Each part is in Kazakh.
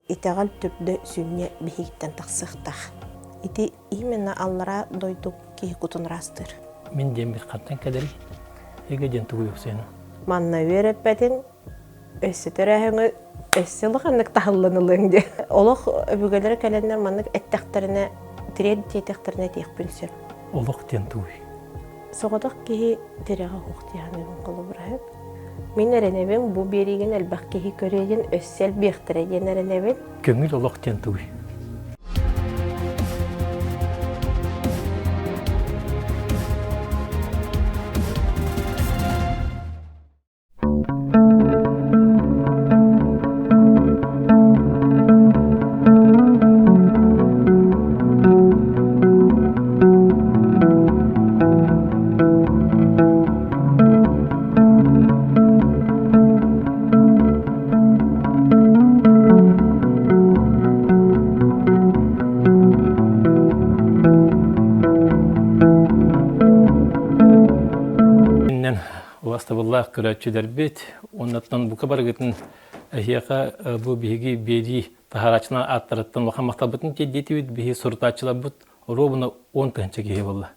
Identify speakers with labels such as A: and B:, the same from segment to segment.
A: итегал түрдө сүнне бихиттен тақсықтақ. Ити именно аллара дойдук ки кутунрастыр.
B: Мен дембит қаттан кәдері, еге ден туғы өксені.
A: Манна вереппетин өссі төрәхіңі өссі лұқанлық тағылынылыңды. Олық өбігелері кәлендер маннық әттәқтеріне, тіред тейтәқтеріне тек білсір.
B: Олық ден туғы.
A: Соғадық кейі тіреға құқтияның қолы бұрайып. Мен әрінебен бұл береген әлбақ кейі көреген өссел бектіреген әрінебен.
B: Көңіл олық ден туғы. Уастабыллах көрәтчілер бет, оннаттан бұқа барғытын әхияқа бұл бігі бері тахарачына аттараттан вақан мақтабытын тедеті бет бігі сұртачыла бұт ровына 10 тұхынча кеге болла.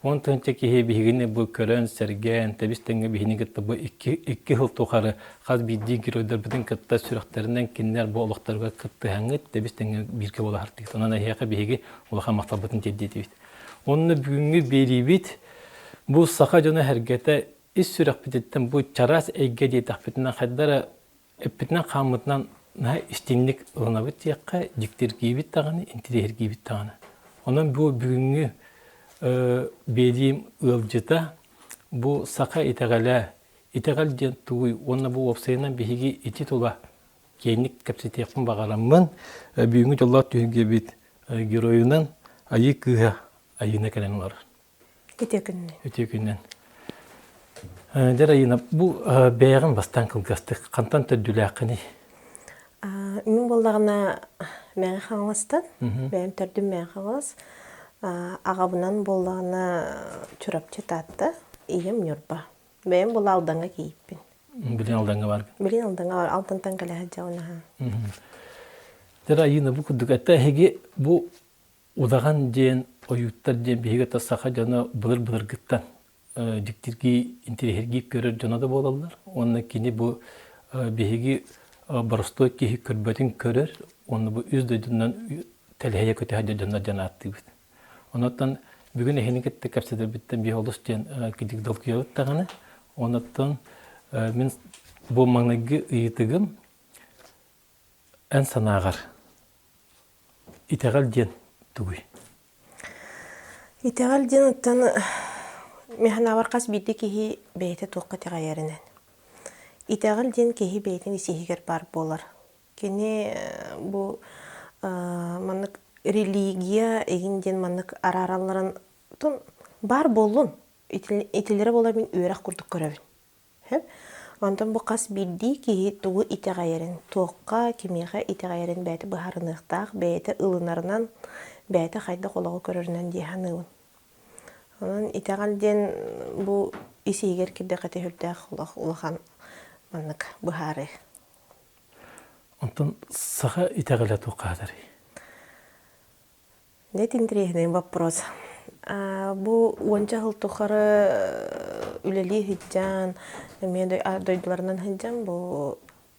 B: 10 тұхынча кеге бігіне бұл көрін, сәрген, тәбістіңгі бігіне кетті бұл 2 хыл тоқары қаз бейді керойдар бұдың кітті сүріқтерінен кеннер бұл олықтарға кітті әңгіт тәбістіңгі бірге бола артық. Онан әхияқа бігі олақан мақтабытын тедеті бет. Онны бүгінгі бері бет бұл сақа жона әргеті ис сүрәк битеттен бу чарас әйге дейтақ битінен қайдары әппітінен қамытынан істенлік ұлына бит яққа диктер кейбет тағаны, интерьер кейбет тағаны. Онан бұл бүгінгі бедейім ұлжыта бұл сақа итағал ден туғый, онна бұл опсайынан бейге ити тұла кейінік кәпсетеқпін бағарамын бүгінгі жолла түйінге бит героyынан айы кыға айына кәлен олар. Өте күннен. Дәрайына, бұл бәйіғін бастан қылғастық, қантан түрділі ақыны?
A: Мен болдағына мәңі қаңылыстан, бәйім түрдім мәңі қаңылыс. Ағабынан болдағына чүрап четатты, ием нүрба. Бәйім бұл алдаңға кейіппін.
B: Білен алдаңға бар?
A: Білен алдаңға бар, алтынтан кәлі жауына.
B: Дәрайына, бұл күдік әтті әйге бұл ұдаған ден, ойуттар ден бейге тасақа жаны бұлыр-бұлыр гіттан. Диктерги интерьерги көрөр жонада болалар. Онна кини бу беги барыстой кихи көрбөтүн көрөр. Онна бу үз дөйдүнөн телехе көтө хаҗа жонда жанатты бит. Онотан бүгүн эхенекетте капсетер биттен би олус ден кидик долкуябыт таганы. Онотан мен бу маңнагы ыйтыгым эн санагар. Итегал ден тугуй.
A: Итегал ден оттан Механа варқас биді кехи бейті тоққа теғайарынан. Итағыл ден кехи бейтін исихигер бар болар. Кені бұл манық религия егінден манық арараларын бар болын. Итілері бола мен өрақ күрдік көрәбін. Ондан бұл қас биді кехи туғы итағайарын. Тоққа кемеға итағайарын бәйті бұхарынықтақ, бәйті ылынарынан, бәйті қайда қолағы көрерінен дейхан ылын. Итағал ден бұл исигер кірді қәті хүрдәқ ұлақан маннық бұхары.
B: Онтан саға итағалға тоққадыр?
A: Не тіндірейінің вопрос. Бұл онча ғыл тоқары үлелі хиджан, мен дойдыларынан хиджан, бұл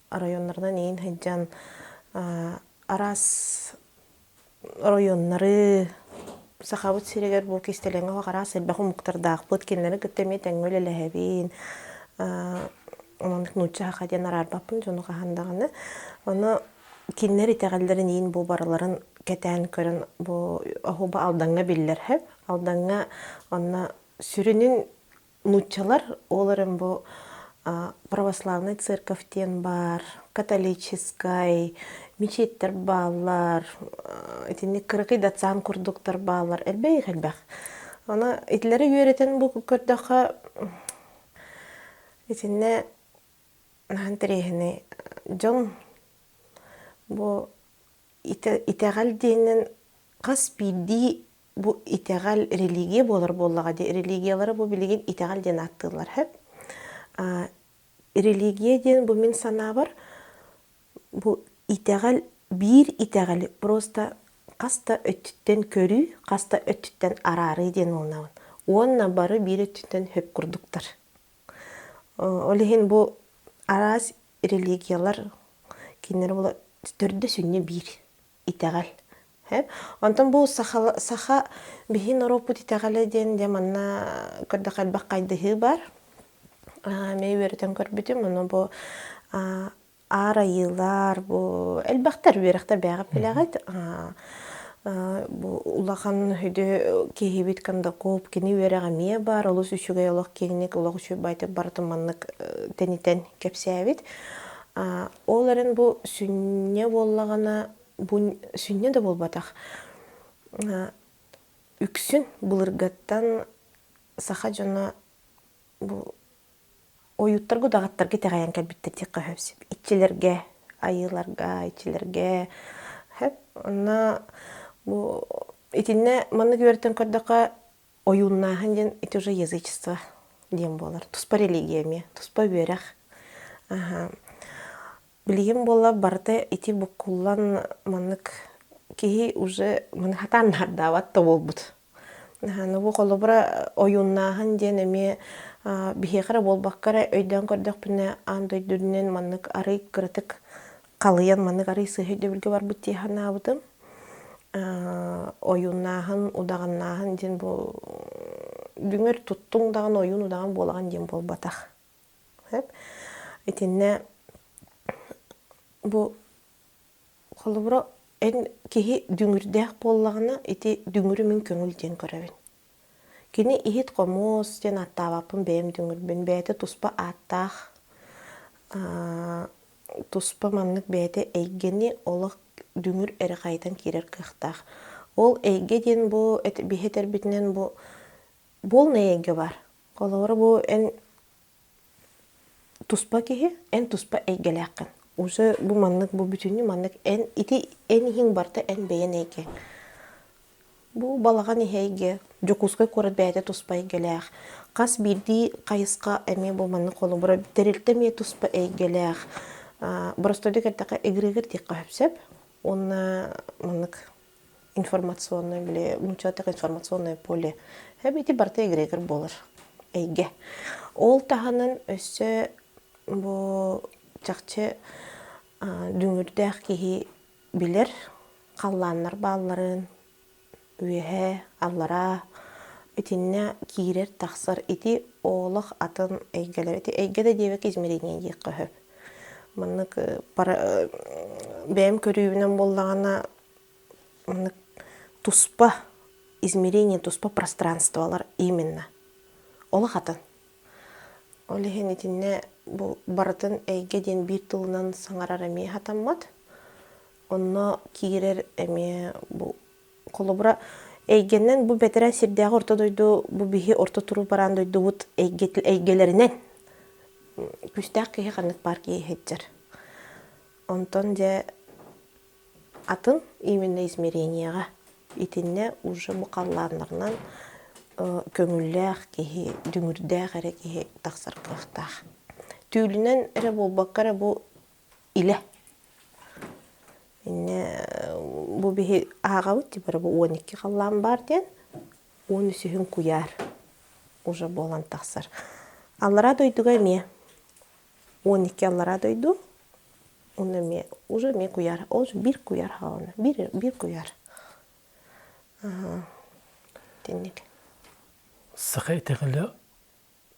A: районларынан ең хиджан, арас районлары, Сахабыт сирегер бұл кестелеңі вағара сәлбәқі мұқтардақ бұд кенлері күттеме тәңгөл әләхәбейін. Онық нұтча хақаден арар бапын жоны қағандағыны. Оны кенлер итәғалдарын ең бұл барыларын кәтән көрін бұға алдаңға белілер әп. Алдаңға онына сүрінің нұтчалар оларын бұл православный церковтен бар, католическай, мечеттер балар, этинне кырыкый датсан курдуктар балар, элбей хелбах. Ана итләре йөрәтен бу көрдәхә этинне нантрехне жон бу итәгәл динен кас биди бу итәгәл религия булыр буллага ди религиялары бу билеген итәгәл дин аттылар һәп. Религия дин бу мин сана бар. Бу итәгәл bir итәгәле просто каста өттүттен көрү, каста өттүттен арары ден оннабын. Онна бары bir өттүттен хөп курдуктар. Олехин бу арас религиялар кинер була төрдө сүнне bir итәгәл. Онтон бу саха бихин оропут итәгәле ден де манна көрдәкәл баккайдыһы бар. Мен берден көрбүтүм, муну бу арайылар, бу элбактар берактар бягып билегет. Бу улахан хөдө кехибит канда коп кини берага мие бар, олус үшүгө олох кеңник олох үшү байтып бартым маннык тенитен кепсәбит. Оларын бу сүнне боллагана, бу сүнне да болбатак. Үксүн булыргаттан саха жона бу оюттарга дагаттарга тегаян калбиттер тек көһөпсүп. Итчелерге, айыларга, итчелерге. Онна бу итинне манны көртен көрдөкө оюннаһын ден ити уже язычество дем болар. Туспа религияме, туспа берах. Билигим болла барты ити букуллан маннык кихи уже маны хатаннар даватта болбут. Бу колобра оюннаһын ден эме бихекара болбаккара өйдөн көрдөк бине андай дүрнен маннык ары кырытык калыян маннык ары сыһыйды билге бар бут тиһанаабытым. Оюннаһын, удаганнаһын ден бу дүңөр туттуң даган оюн удаган болаган ден болбатах. Этинне бу колобра эн кихи дүңүрдэх боллагана ити дүңүрү мен көңүл ден көрөбүн. Кини ихит комос ден аттабапын бэм дүңүрбүн бэйте туспа аттах. Туспа маннык бэйте эйгени олох дүңүр эре кайдан кирер кыхтах. Ол эйге ден бу бихетер битинен бу болна эйге бар. Колора бу эн туспа кихи, эн туспа эйгеляккын. Уже бу маннык бу бүтүнү маннык эн ити эн хин барта эн бэйен эйге. Бу балаган эйге, жокуска көрөт бэйте туспа эйгелях. Кас бирди кайыска эме бу маннык колобра терилтеме туспа эйгелях. Бростойду кертака эгрегер тек кахыпсеп, он маннык информационный биле, мучатак информационное поле. Ити барта эгрегер болар эйге. Ол таханын өссө бу чакчы дүңүрдэх кихи билер, калланнар балларын, үйе, аллара, итинне кирер тахсар ити олох атын эйгелер. Ити эйгеде дебек измерение дек көһөп. Маннык бэм көрүүнөн боллагана маннык туспа измерение, туспа пространстволар именно. Олох атын. Олехен итинне бу барытын эйге ден бир тылынан саңарар эме хатаммат. Онно кирер эме бу колобра эйгеннен бу бетере сирдяга орто дойду, бу бихи орто туру баран дойду бут эйгелеринен. Күстәк кихи канык бар кихи хеджер. Онтон же атын именно измеренияга итинне уже бу калланнарынан көңүлләх кихи, дүңүрдәх эре кихи тахсар кыхтах. Түүлүнен эре болбаккара бу иле. Бу бихи агабыт бар бу 12 каллан бар ден 13-үн куяр уже болан тахсар. Аллара дойдуга ме 12 аллара дойду. Оны ме уже ме куяр. Ол бир куяр хааны. Бир куяр. Тенник.
B: Саха итәгәле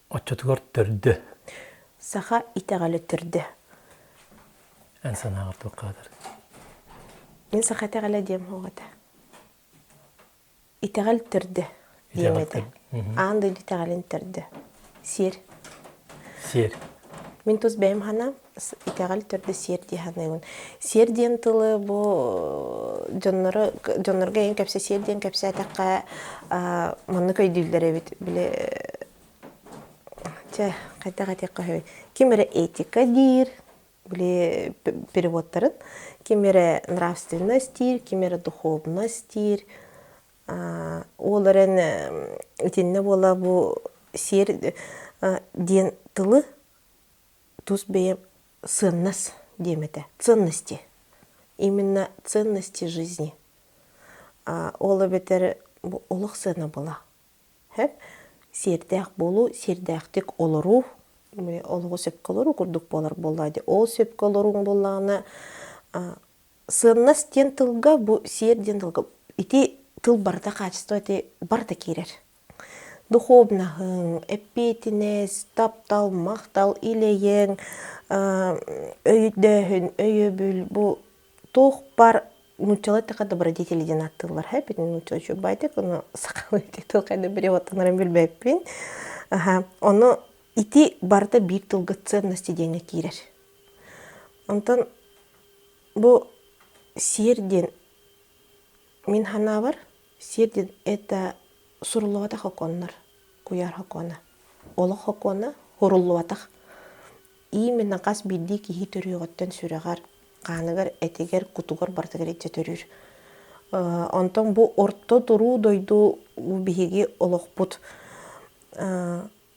B: отчетгор төрдө.
A: Саха итәгәле төрдө.
B: Әнсән агырту кадыр.
A: Мен саха итәгәле дем хогата. Итәгәл төрдө. Диемәдә. Анда итәгәлен төрдө. Сир. Мен тус бәйм хана итәгәл төрдө сир диханын. Сир ден тылы бу жоннорга ен кепсе сир ден кепсе такка манны көйдүлдер бит биле кайта кахой. Кимере этика дир, биле переводтарын, кимере нравственность дир, кимере духовность дир. Оларын итинне бола бу сир ден тылы тус бейм ценность демете, ценности. именно ценности жизни. Олы бетер олық сына бола. Хеп сердәк болу, сердәктик олору, олығы сөпкі олору күрдік болар болады. Ол сөпкі олоруң болағына сыннас тен тылға, бұл серден тылға. Ити тыл барда качество, ити барда керер. Духовнахың, эппетинес, таптал, мақтал, илейен, өйдәхін, өйөбіл, бұл тоқ бар нучалы тақа добродетели ден аттылар. Хэппетін нучалы чөп байтек, оны сақалы өте тыл қайды біре отанарын білбәппен. Оны ити барда бір тылғы ценности дене керер. Онтан бұл серден мен хана бар, серден это сурулуатах хоконнар, куяр хокона. Олық хокона хорулуатах. Именно қас бидді кихи төріғаттан сүрағар, қанығар, әтегер, кутуғар бартығар етсе төрір. Онтан бұл орто тұру дойду бігеге олық бұд.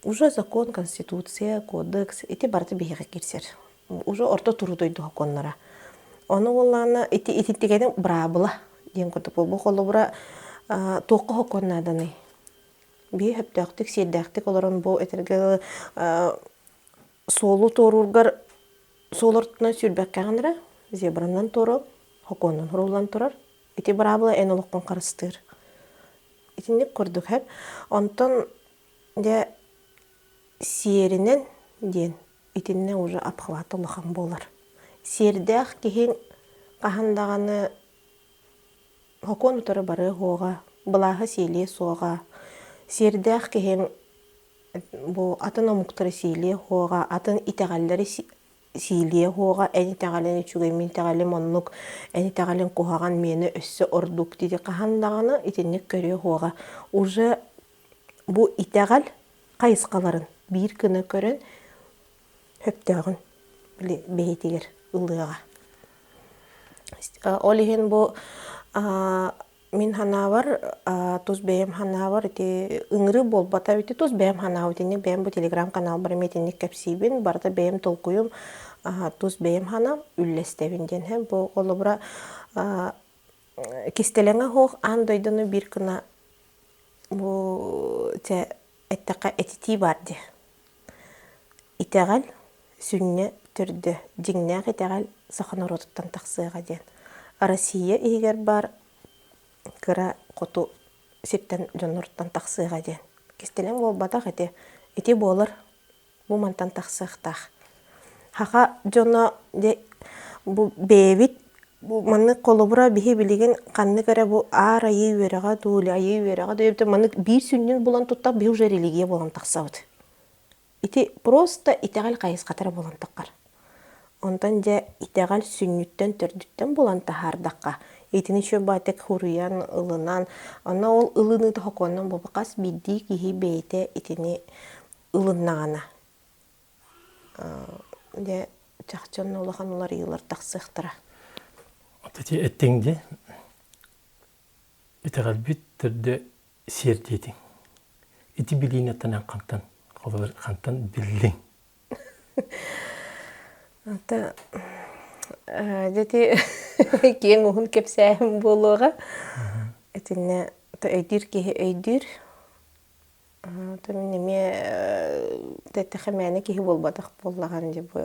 A: Уже закон, конституция, кодекс, эти барты бігеге керсер. Уже орто тұру дойду хоконнара. Оны олағына ететтегенің брабыла. Ден көрдік бұл қолы бұра тоқы хоконнаданы. Бей хөптәқтік, селдәқтік оларын бұл әтіргі солу торургар солыртына сүрбәк кәғаныра, зебраннан тору, хоконнан хұрулан тұрар. Эти брабыла ән олыққан қарыстыр. Етіндік көрдік әп. Онтан де серінен ден, етінне уже апхваты олыған болар. Сердәқ кейін қағандағаны хокон утары бары хоға, бұлағы селе соға. Сердәқ кейін бұл атын омуқтары селе хоға, атын итәғаллары селе хоға, ән итәғалын үчігі, мен итәғалын онлық, ән итәғалын қоғаған мені өссі ордук деді қағандағаны итіннік көрі хоға. Уже бұл итәғал қайысқаларын бір күні көрін хөптәғын бейетегер ұлыға. Олеген бұл мен ханавар, туз бәйім ханавар, үңірі бол бата өте туз бәйім ханавар, бәйім бұл телеграм канал бар метенік кәпсейбін, барда бәйім толқойым туз бәйім ханав үлләстәвінден. Бұл олы бұра кестелеңі хоқ андойдыны бір күна бұл әттіға әтеті барды. Итәғал сүнне түрді, деңнәғ итәғал сақын оротыптан тақсыға ден. Россия егер бар, кыра қоту септен жонорттан тақсыға ден. Кестелен бол батақ еті болыр, бұл мантан тақсықтақ. Хақа жона бәйбіт, маны қолы бұра бейі білеген қанны кәрі бұл ар айы веріға, дөлі айы веріға, дөйіпті маны бір сүннен болан тұттақ бей уже религия болан тақсауды. Ити просто итәғал қайыз қатары болан таққар. Онтан де итәғал сүннүттен түрдүттен болан тахардаққа. Етіні шө байтек хуриян, ылынан. Она ол ылыны да хоконнан бобақас бидді кихи бейте етіні ылыннағана. Де чақчан олахан олар елар тақсықтыра.
B: Отати әттеңде итәғал бүт түрді сердедің. Ити білейін әттанан қантан, қолыр қантан білдің.
A: Ата дети кең уһун кепсәһем болуға. Этинне өйдүр кеһи өйдүр. Тәминеме тәттәхәмәне кеһи болбадак боллаган дип.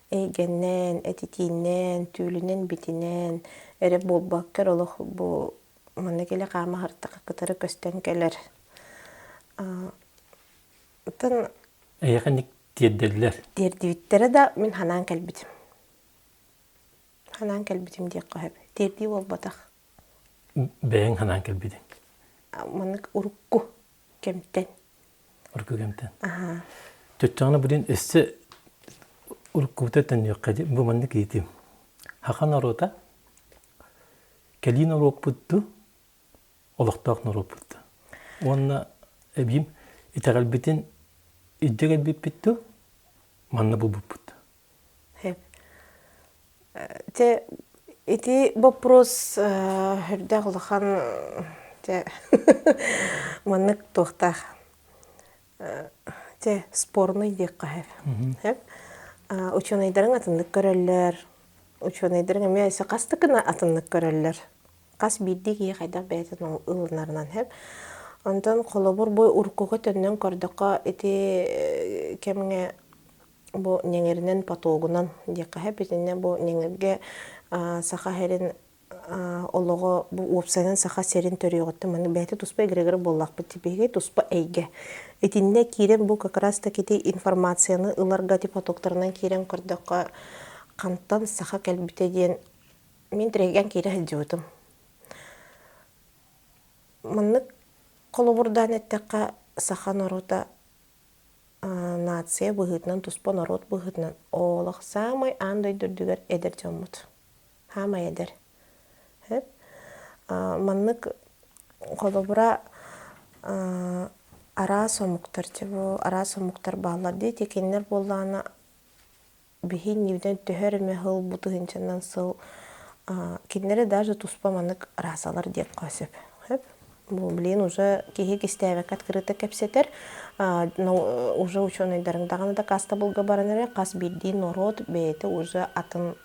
A: Эйгеннән, этитиннән, түлүнән, битинән, эре болбаккар олох бу мана келе кама хартак кытары көстән келер. Тан
B: Әйәқәнік дерделер.
A: Дердивиттері да мен ханан кәлбітім. Ханан кәлбітім дейік қойып. Дерди ол батақ.
B: Бәйін ханан кәлбедің.
A: Манык ұрыққу кемтен.
B: Ұрыққу кемтен. Төттіғаны бұден өсі ұрыққуыта тәнне қады. Бұл манны кейтім. Хақан орота кәлін орық бұдды, олықтағын орық бұдды. Онына әбейім итәғал бітін иддегел биппитту манна бубуппут.
A: Хеп. Те эти вопрос хөрдәглыхан те маннык тохтах. Те спорный дик каһев. Хеп. Ученыйдарын атындык көрәлләр, ученыйдырың эме эсе кастыкына атыннык көрөллөр. Кас бидди кии кайдак бәйтін ылынарынан хеп. Онтон колобур бу уркуга төннөн көрдөккө ити кемге бу неңеринен патогунан дияка хеп итинне бу неңерге саха херин олого бу уопсанын саха серин төрүгөттө маны бәйте туспа эгрегер боллакпы типиге туспа эйге. Итинне кирен бу как раз таки информацияны ыларга тип потоктарынан кирен көрдөккө кантан саха келбите диен мен тиреген кире хәҗүтüm. Маннык колобурдан эттекка саха народа нация быгытынан туспа народ быгытынан олох самай андай дүрдүгер эдер жомут. Хама эдер. Хеп. Маннык колобура ара сомуктар чебу, ара сомуктар баалар ди текеннер боллана бихин нивден төһөрме хыл бутыгынчанан сыл киннере даже туспа маннык расалар деп косып. Хеп. Бу блин уже киһи кистәвек открыто кепсетер. Но уже ученыйдарындагы да каста булга баранары кас бидди народ бете уже атын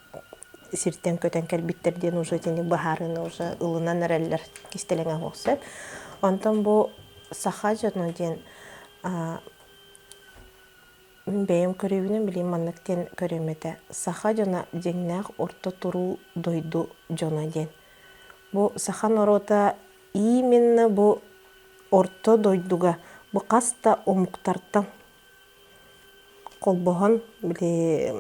A: сиртен көтен келбиттерден уже тени бахарыны уже ылынан эреллер кистелеңе хосып. Онтон бу саха жана ден бейем көрөбүнүн билим манныктен көрөмөтө. Саха жана жеңнак орто туруу дойду жона ден. Бу саха народа именно бу орто дойдуга бу каста омуктартан колбохон биле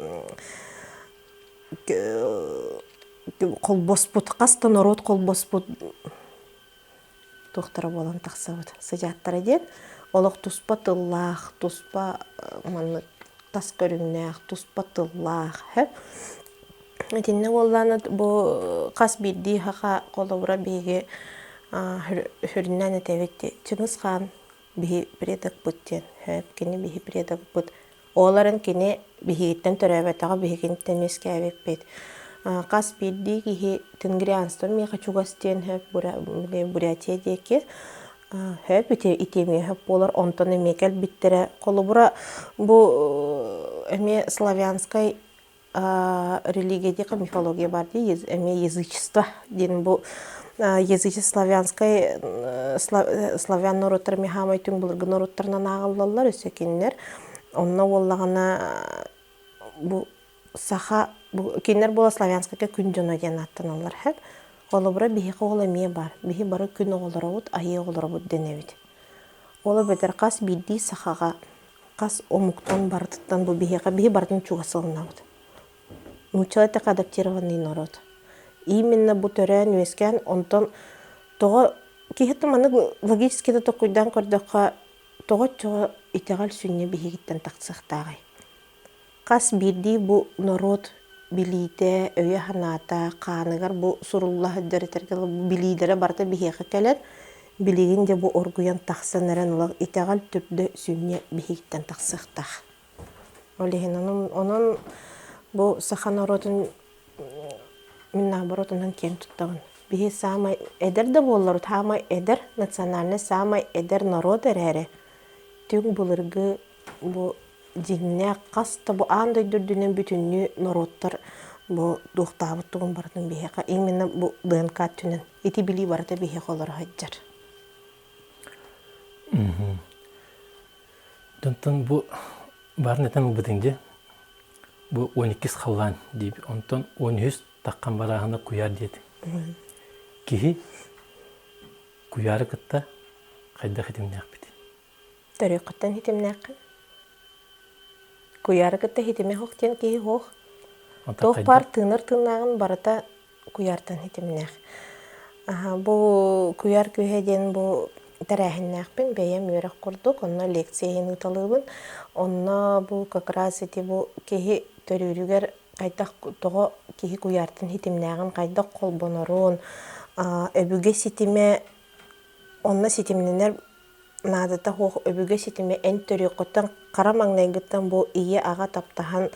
A: колбоспут каста народ колбоспут тохтара болан таксабыт сыжаттары ден олох туспа тыллах туспа манны тас көрүннах туспа тыллах хеп этинне болланы бу кас бидди хака колобура беге хүрнәне тәвекте Чингис хан бихи предак буттен хеп кини бихи предак бут оларын кини бихиттен төрөбөтөгө бихиттен мескәбек бит кас бидди кихи тенгрианство ми хачугастен хеп бурятия деке хеп итеме хеп болар онтон эмекел биттере колобура бу эме славянской религия мифология бар ди эме язычество ден бу язычество славянской славян народтар мехамай түң булыргы народтарынан агыллалар өсөкеннер онна боллагана бу саха бу кинер бола славянская күн жона ден аттаналар хеп колобура бихи кола ме бар бихи бары күн оголоробут айы оголоробут денебит ола бетер кас бидди сахага кас омуктан бартыттан бу бихи бартын чугасылнабыт человек адаптированный народ. Именно бу төрән өскен, онтон тога кихетте маны логически да токуйдан көрдөккө тога чого итегал сүнне бихиттен таксыктагы. Кас бидди бу народ билите өйө ханата каныгар бу сурулла хәддәретерге билидере барта бихиге келер. Билигин де бу оргуян таксанырын улак итегал төпдө сүнне бихиттен таксыктак. Олехинен онон бу саха народун мен наоборотунан кем туттагын. Бихи самай эдер де боллар, тамай эдер национальный самай эдер народ эрере. Түң булыргы бу динне каста бу андай дүрдүнөн бүтүннү народтар бу дуктабыт тугун бардын бихи. Именно бу ДНК түнен ити били барда бихи колор хаджар.
B: Донтон бу барнетен бутинде бу 12 халлан дип онтон 13 таккан барагына куяр дейт. Кихи куяры кытта кайда хитимнак бит.
A: Төрөкөттөн хитимнак. Куяры кытта хитиме хоктен кихи хох. Тох пар тыныр-тынагын барата куяртан хитимнак. Бу куяр күйеден бу тарахиннакпен бейем өрөк курдук, онна лекцияны уталыбын. Онна бу как раз эти бу кихи төрүрүгер кайдак того кихи куяртын хитимнагын кайдак колбонорун өбүгө ситиме онна ситимненер надата хох өбүгө ситиме эн төрөкөттөн кара маңнайгыттан бу ие ага таптахан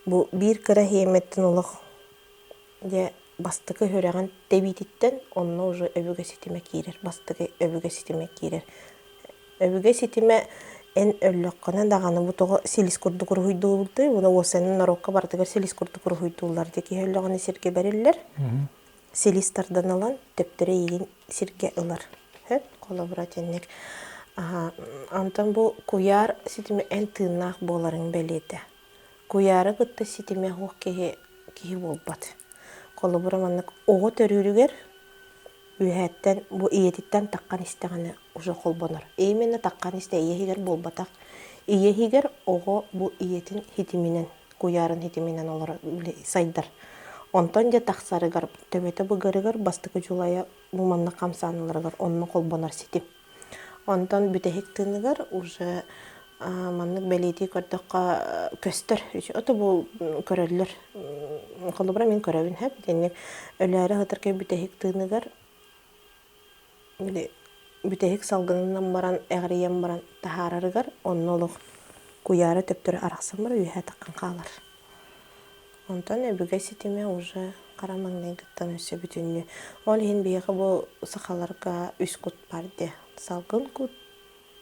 A: бу бир кыра хеметтин улук де бастыкы хүрөгөн дебититтен онна уже өбүгө ситиме кирер бастыкы өбүгө ситиме кирер өбүгө ситиме эн өллөккөнө даганы бутого силис курду курхуйдуулды буна осенин нарокка бартыгар силис курду курхуйдуулар деки өллөгөнө сирге бериллер силис тардан алан төптөрө ийин сирге ылар хөп колобура тенник антон бу куяр ситиме эн тыыннаах боларын белете куяры кытты ситиме хук киһи болбат колобура маннык ого төрүүрүгер үйәттен бу иетиттен таккан истеганы уже холбонор. Именно таккан исте иехигер болбатак. Иехигер ого бу иетин хитиминен, куярын хитиминен олар сайдар. Онтон же таксарыгар, төбөтө бугарыгар бастыкы жулая муманна камсаныларыгар онны холбонор ситим. Онтон бүтехик тыныгар уже маннык белети көрдөкка көстөр. Ото бу көрөллөр. Колобура мен көрөбүн хеп. Дене өлөрө хатыркы бүтехик тыныгар бүтехик салгынынан баран эгриен баран тахарарыгар оннолук куяры төптөрү араксан бар үйө таккан калар. Онтон эбиге ситиме уже карамаңдан кыттан өсө бүтүнү. Ол хин бияга бу сахаларга үс кут барды. Салгын кут,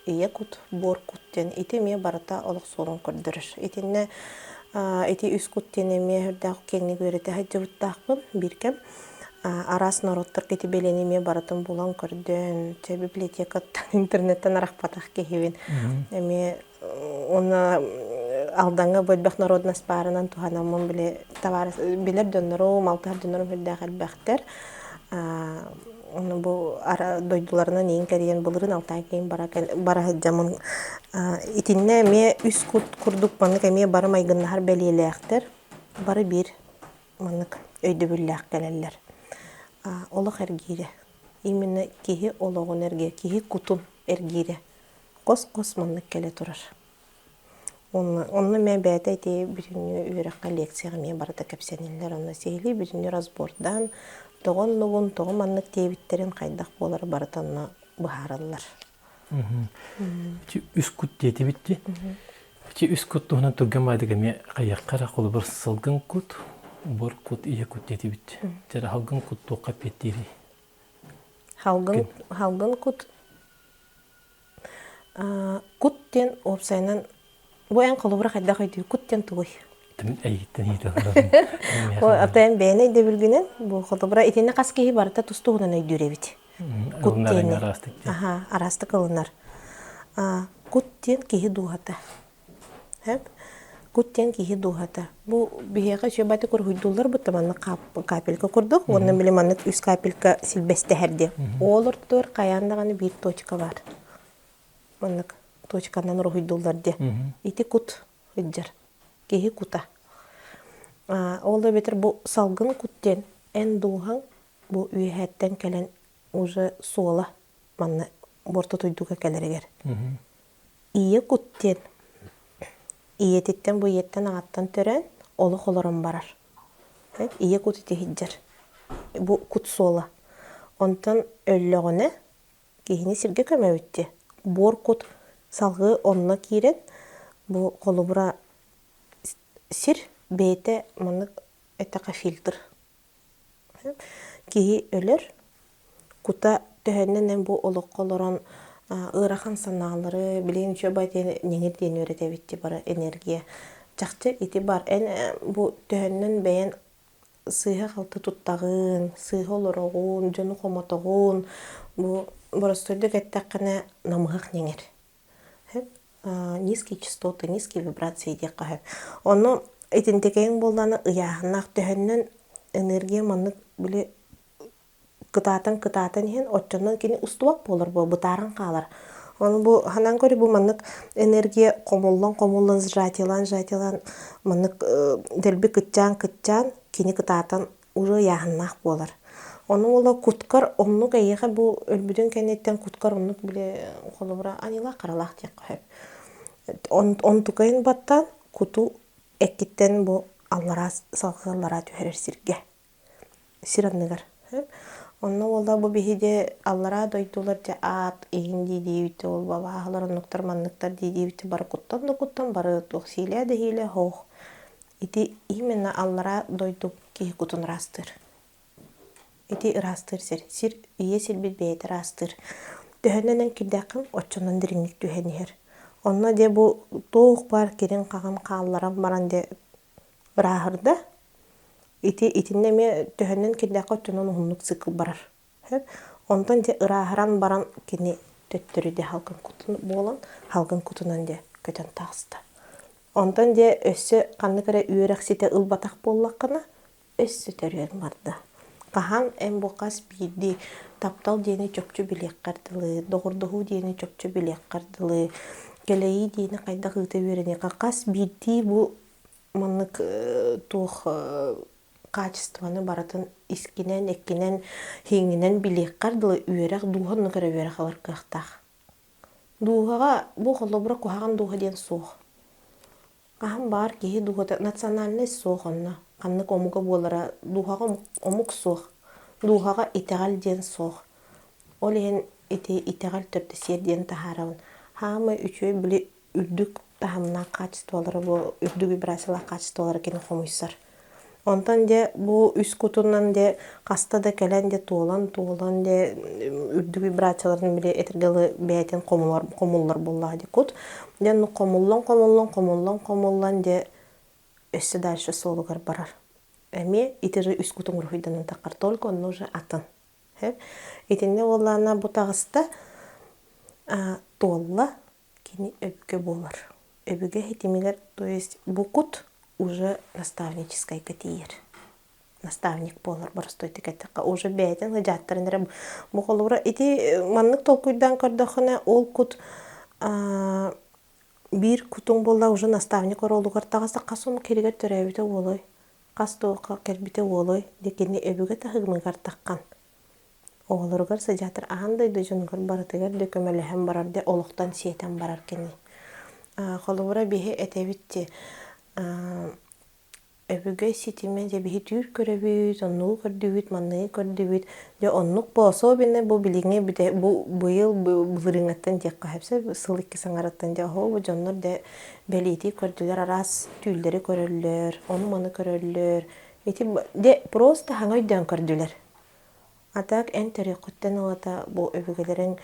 A: ие кут, бор куттен итеме барата олук солон көрдөрөр. Итинне ити үс куттен эме хөрдак кеңни көрөтө хажыбыттакпын биркем. Арас народтар кити беленеме баратын булан көрдөн, библиотекаттан, интернеттен аракпатак кехибин. Эми оны алданга бөлбәк народнас барынан туханамын биле товар билер дөнөрө, малтар дөнөрө хөлдәк албактар. Оны бу ара дойдуларынан эң керен булырын алтай кейін бара жамын итинне ме үс курдук манык эме бармай гыннар белелектер. Бары бир манык өйдө бүлләк келелер. Олық әргейді. Именно кеге олығын әрге, кеге күтін әргейді. Қос-қос мұнлық келе тұрар. Оны мен бәді әйте бүтіні үйраққа лекцияға мен барыда көпсенелер. Оны сейлі бүтіні разбордан тоғын нұғын, тоғын мұнлық дейбіттерін қайдақ болар барытанына бұхаралар.
B: Үс күт дейті бітті. Үс күт тұғынан тұрған байдығы мен қаяққара қолы бір сылғын күт. Бор кут ие кут дети бит. Тера халгын кут тоқа петтери.
A: Халгын кут куттен опсайнан бу эн колубура кайда кайды куттен тугуй.
B: Тем әйттен иде.
A: Атайын бәйне де билгенен бу колубура итене каскеи барта тустугунан өйдүрө бит. Куттен арастык. Арастык алынар. Куттен кеһи дуата. Хеп Куттен киһи дуһата. Бу биһэҕэ сөбаты көргүйдүллар бутаманны капелька курдук. Онна биле маннык үс капелька силбесте херде. Олортор каяндаганы бир точка бар. Маннык точканан рухүйдүллар де. Ити кут ыджар. Киһи кута. Олда бетер бу салгын куттен эн дуһаң бу үйһәттен келен уже суола манны борто туйдуга келерегер. Ие куттен иетиттен бу иеттен ағаттан төрен олы холорон барар. Ие кут ити хиджар. Бу кут сола. Онтан өллөгөне кихини сирге көмөбүтти. Бор кут салгы онна кирен бу колубура сир бейте мынык этака фильтр. Кихи өлөр кута төһөннен бу олық колорон ырахан санаалары билен үчө байтен неңерден өретебитти бара энергия чакчы ити бар бу төһөннөн бэйен сыйга калты туттагын сыйга олорогун жону комотогун бу боростойду кеттаккана намыгак неңер низкие частоты низкие вибрации деп кахып ону этинтекең болданы ыяхнак төһөннөн энергия маннык биле кытатын хен отчоннан кини устуак болор бу бутарын калар. Оны бу ханан кори бу маннык энергия комуллан жатилан маннык делби кытчан кини кытатын уже яхнак болор. Оны ола куткар омнук эйеге бу өлбүдөн кенеттен куткар омнук биле колубура анила каралак деп кайып. Он тукайын баттан куту эккиттен бу аллара салгылара төһөрөр сирге. Сиранныгар. Онна олда бу бихиде аллара дойдулар же ат ийинди дейбити ол бабаалар онуктар манныктар дейбити бар куттан бары тохсиле дехиле хох. Ити именно аллара дойду ки кутун растыр. Ити растыр сир ие сирбит бейт растыр. Төһөннен кирдакын оччонун дириңник төһөнер. Онна де бу тоох бар кирин каган каалларан баран де ырахырда итинне ме төһөннөн кирдәккә төнөн хуннук цикл барар. Онтан де ырахыран баран кини төттөрү де халкын кутун болан, халкын кутунан де көтөн тагыста. Онтан де өссө канны кере үйрәксите ылбатак боллаккына өссө төрөр барды. Кахан эм бокас биди таптал дени чөкчү билек кардылы, догурдугу дени чөкчү билек кардылы, келеи дени кайда кыты берене какас биди бу мынык тух качествоны баратын искинен, эккинен, хиңинен билек кардылы үйрәк дуһан нөкөрө үйрәк алар кыхтах. Дуһага бу холобра кухаган дуһа ден суох. Кахан бар кихи дуһа национальный суохонна. Каннык омуга болара дуһага омук суох. Дуһага итегал ден суох. Олен итегал төртө серден тахарабын. Хамы үчөй биле үрдүк тахамна качестволары бу үрдүк вибрациялар качестволары кен комуйсар. Онтан де бу үс кутунан де каста да келен де туолан де үрдүк вибрацияларын биле этергалы бәйтен комуллар болла де кут. Ден комуллан де өссө дальше солугар барар. Эми итери үс кутун рухидан такар только он уже атын. Итинне боллана бу тагыста толла кини өбкө болар. Өбүгө хитимилер, то есть бу кут уже наставнической катиер. Наставник болар барыстой тикетка уже бәйтен хыжаттарын бу колура ити маннык толкуйдан көрдөхүнө ол кут бир кутуң болла уже наставник оролугар тагыста касым керегер төрөбүтө болой. Кастоока кербите болой декени өбүгө тахыгмыгар таккан. Оолоргар сыжатыр андай дыжынгар барытыгар дөкөмөлөһөн барар де олуктан сиетен барар кени. Холовра бихи этебитти өбүгө ситиме же бихи түр көрөбүт, оннугу көрдүбүт, манныгы көрдүбүт. Же оннук болсо бине бу билиңе бите бу быйыл бырыңаттан же кахапса сыл 2 саңараттан же бу жоннор де белити көрдүлөр арас түлдери көрөллөр, onu маны көрөллөр. Эти де просто хаңойдан көрдүлөр. Атак эн төрөкөттөн алата бу өбүгөлөрүн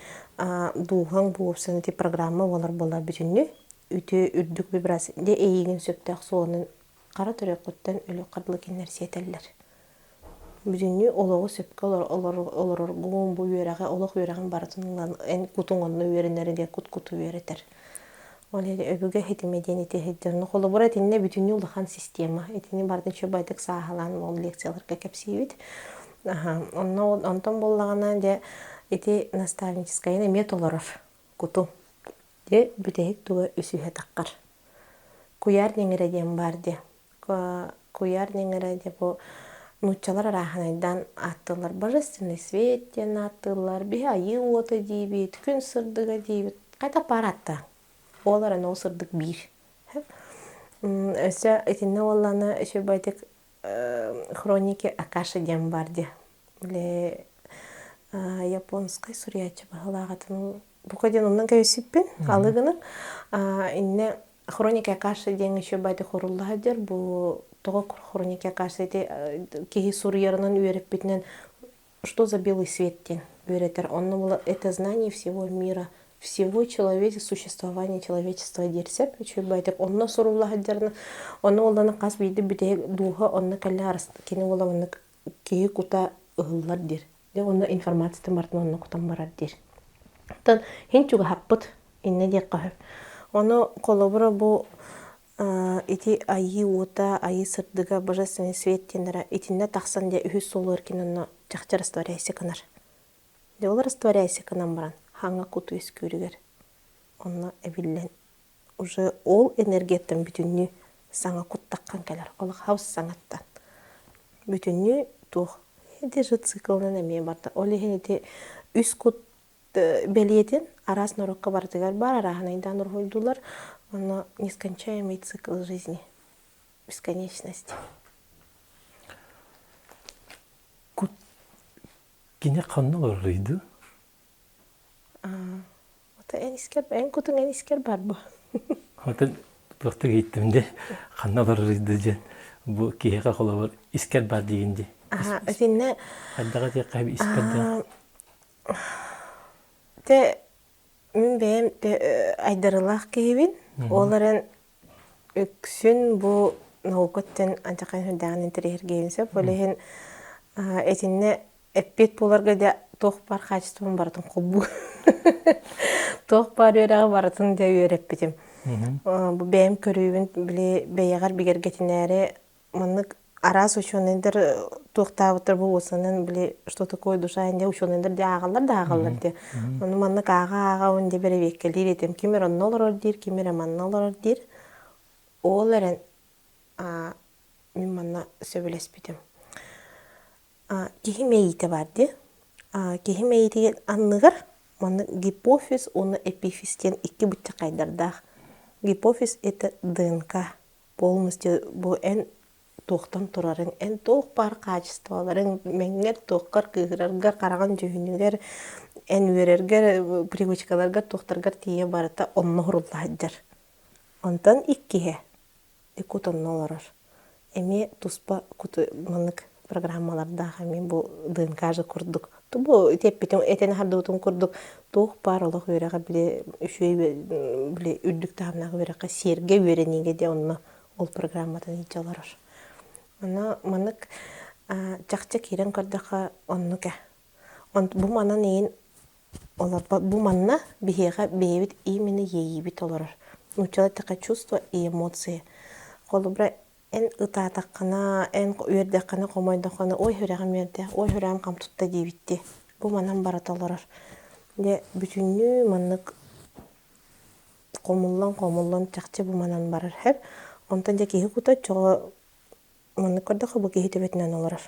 A: духан буупсын ди программа болар бүтүнү үтө үрдүк вибрация де эйигин сөптөк суунун кара төрөкөттөн өлү кадылык нерсетеллер. Бүтүнү олого сөпкө олор гум бу үйрәгә олог үйрәгән барытын эн кутуңонны үйрәнәргә кут үйрәтер. Олере өбүгө хитимеден ите хиддерны холобора тинне бүтүнү улахан система. Этини бардын чөбайдык сахалан ол лекцияларга кепсибит. Онтон боллагана де эти наставническая методолор куту. Де бүтек туга үсүхе таккар. Куяр неңереден барди. Куяр неңереде бу нучалар араханайдан аттылар. Божественный свет ден аттылар. Бе айы оты дейбит, күн сырдыга дейбит. Кайта паратта. Олар аны сырдык бир. Өсө этинне олланы өшө байтык хроники Акаши ден барди. Биле японской сурьячы багалагатын букаден ондан көсүппүн алыгынын инне хроники Акаши ден өшө байтык хорулладыр. Бу того хроники Акаши де кихи сурьярынын үйрөппүтүнөн что за белый свет ден үйрөтөр. Онно было это знание всего мира. Всего существования человечества дерсеп, чүй байтып, онно сурулладырны, онно оланы кас бейді біде духа, онно кәлі арасты кені ола онно кейі кута ұғылар дер. Де онно информацияты мартын онно кутан барар дер. Тан, хен чуға хаппыт, инне дек қағып. Онно қолыбыра бұл ити айы ота, айы сырдыға божественный свет тендера, итинне тақсан де үхіз солу өркен онно жақча растворяйся кынар. Де ол растворяйся кынан баран. Ханга куту искүрігер. Онна әбіллен. Уже ол энергияттан бүтінні саңа куттаққан кәлер. Ол хаус саңаттан. Бүтінні тух. Еде жы циклынан әмей барды. Ол ехенеті үс кут белиетін арас норокка бардығар бар араханайдан ұрғылдылар. Онна нескончаемый цикл жизни. Бесконечность.
B: Кут кене қаннылар рыйды?
A: En kutun en isker бар бу.
B: Хатын тоқты кейттімде қанналар рыйды жен. Бу кейеға қолабар искер бар дегенде.
A: Өтінне...
B: Қаддаға тек қайбы искерді?
A: Те Мен бәйім айдарылақ кейбін. Оларын өксін бұл наукаттен антақайн хүндағын интерьер кейінсіп, олығын әтінне әппет боларға да тоқ бар қачыстымын барытын қобу. Тоқ бар өріға барытын да өреппетім. Бұл бәйім көрейбін бәйіғар бігергетінәрі мұнық арас ученендер тоқтабытыр бұл осының біле что такое душа инде ученендер де ағалар де. Оны мұнық аға өнде бір веккелдер етем. Кемер онын олар дир, кемер аманын олар дир. Оларын мен мұнна сөбілеспетім. Кехі мейті бар де. Кехі мейті аннығыр, мұны гипофиз, оны эпифизтен екі бүтті қайдардақ. Гипофиз это ДНК. Полностью бұл ән тоқтан тұрарын, ән тоқ бар качестволарын, мәңгер тоққар, кығырарғар, қараған жүйінігер, ән өрергер, привычкаларғар, тоқтарғар тие барыта онны ғұрылладыр. Онтан иккеге, декут онны оларыр. Әме туспа күті мұнық программалардағы мен бұл ДНК-жы күрдік. Бұл теппетен әтені хардуытын күрдік. Тоқ бар олық өреға біле үрдік тағымнағы өреға серге өренеге де онны ол программадан ете оларыр. Мұнық жақча керен көрдіға оннық. Бұл манан ең бұл манна бігеға бейбіт имені ейбіт оларыр. Учалы тақа чувство и эмоции. Қолы бұра ән ұтатаққана, ән өрдіққана, қомайдаққана, ой хүрәғім өрді, ой хүрәғім қамтутта дейбітті. Бұл манан барат оларыр. Бүтінні маннық қомыллан чақчы бұл манан барыр әр. Онтан да кейі құта чоғы маннық көрдіқі бұл кейі төбетінен оларыр.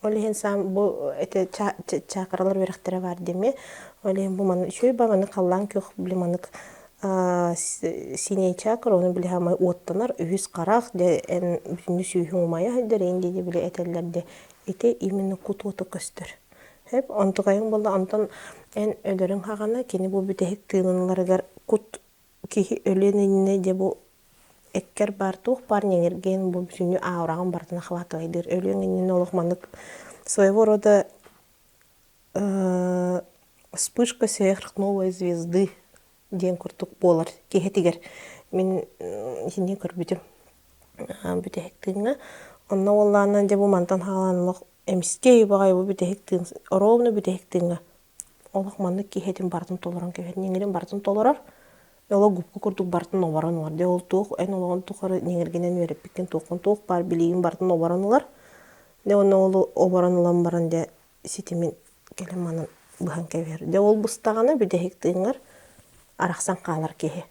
A: Олеген сам бұл чақыралар өріқтері бар деме. Олеген бұл маннық үшөй ба маннық қаллан көк білі маннық синей чакр, оны біле хамай оттанар, үйіз қарақ, бүтінді сүйхің умая хайдар, енді де біле әтелерді. Эте именно кут оты көстір. Онтығайың болды, онтан ән өлерің хағана, кені бұл бүтәхік тыйныларығар кут кейі өленіне де бұл әккер бар туқ бар неңерген бұл бүтінді ауырағын бартына қыватығайдыр. Өленінен олық манық своего рода вспышка сверхновой звезды ден күртік болар. Кехетігер мен сенен көрбітім бүтәхіктігіне. Онна олағынан де бұл мантан халанылық әміске бағай бұл бүтәхіктігін, ровны бүтәхіктігіне. Олық манны кехетім бартын толыран кефет. Неңерін бартын толырар, ола гүпкі күртік бартын обаран олар. Де ол туқ, ән олағын туқары неңергенен өріп біткен туқын туқ бар, білейін бартын обаран олар. Де оны олы обаран олан баран де сетімен келем манын бұхан кәвер. Де ол бұстағаны бүтәхіктігінер арақсан қалар кеhe.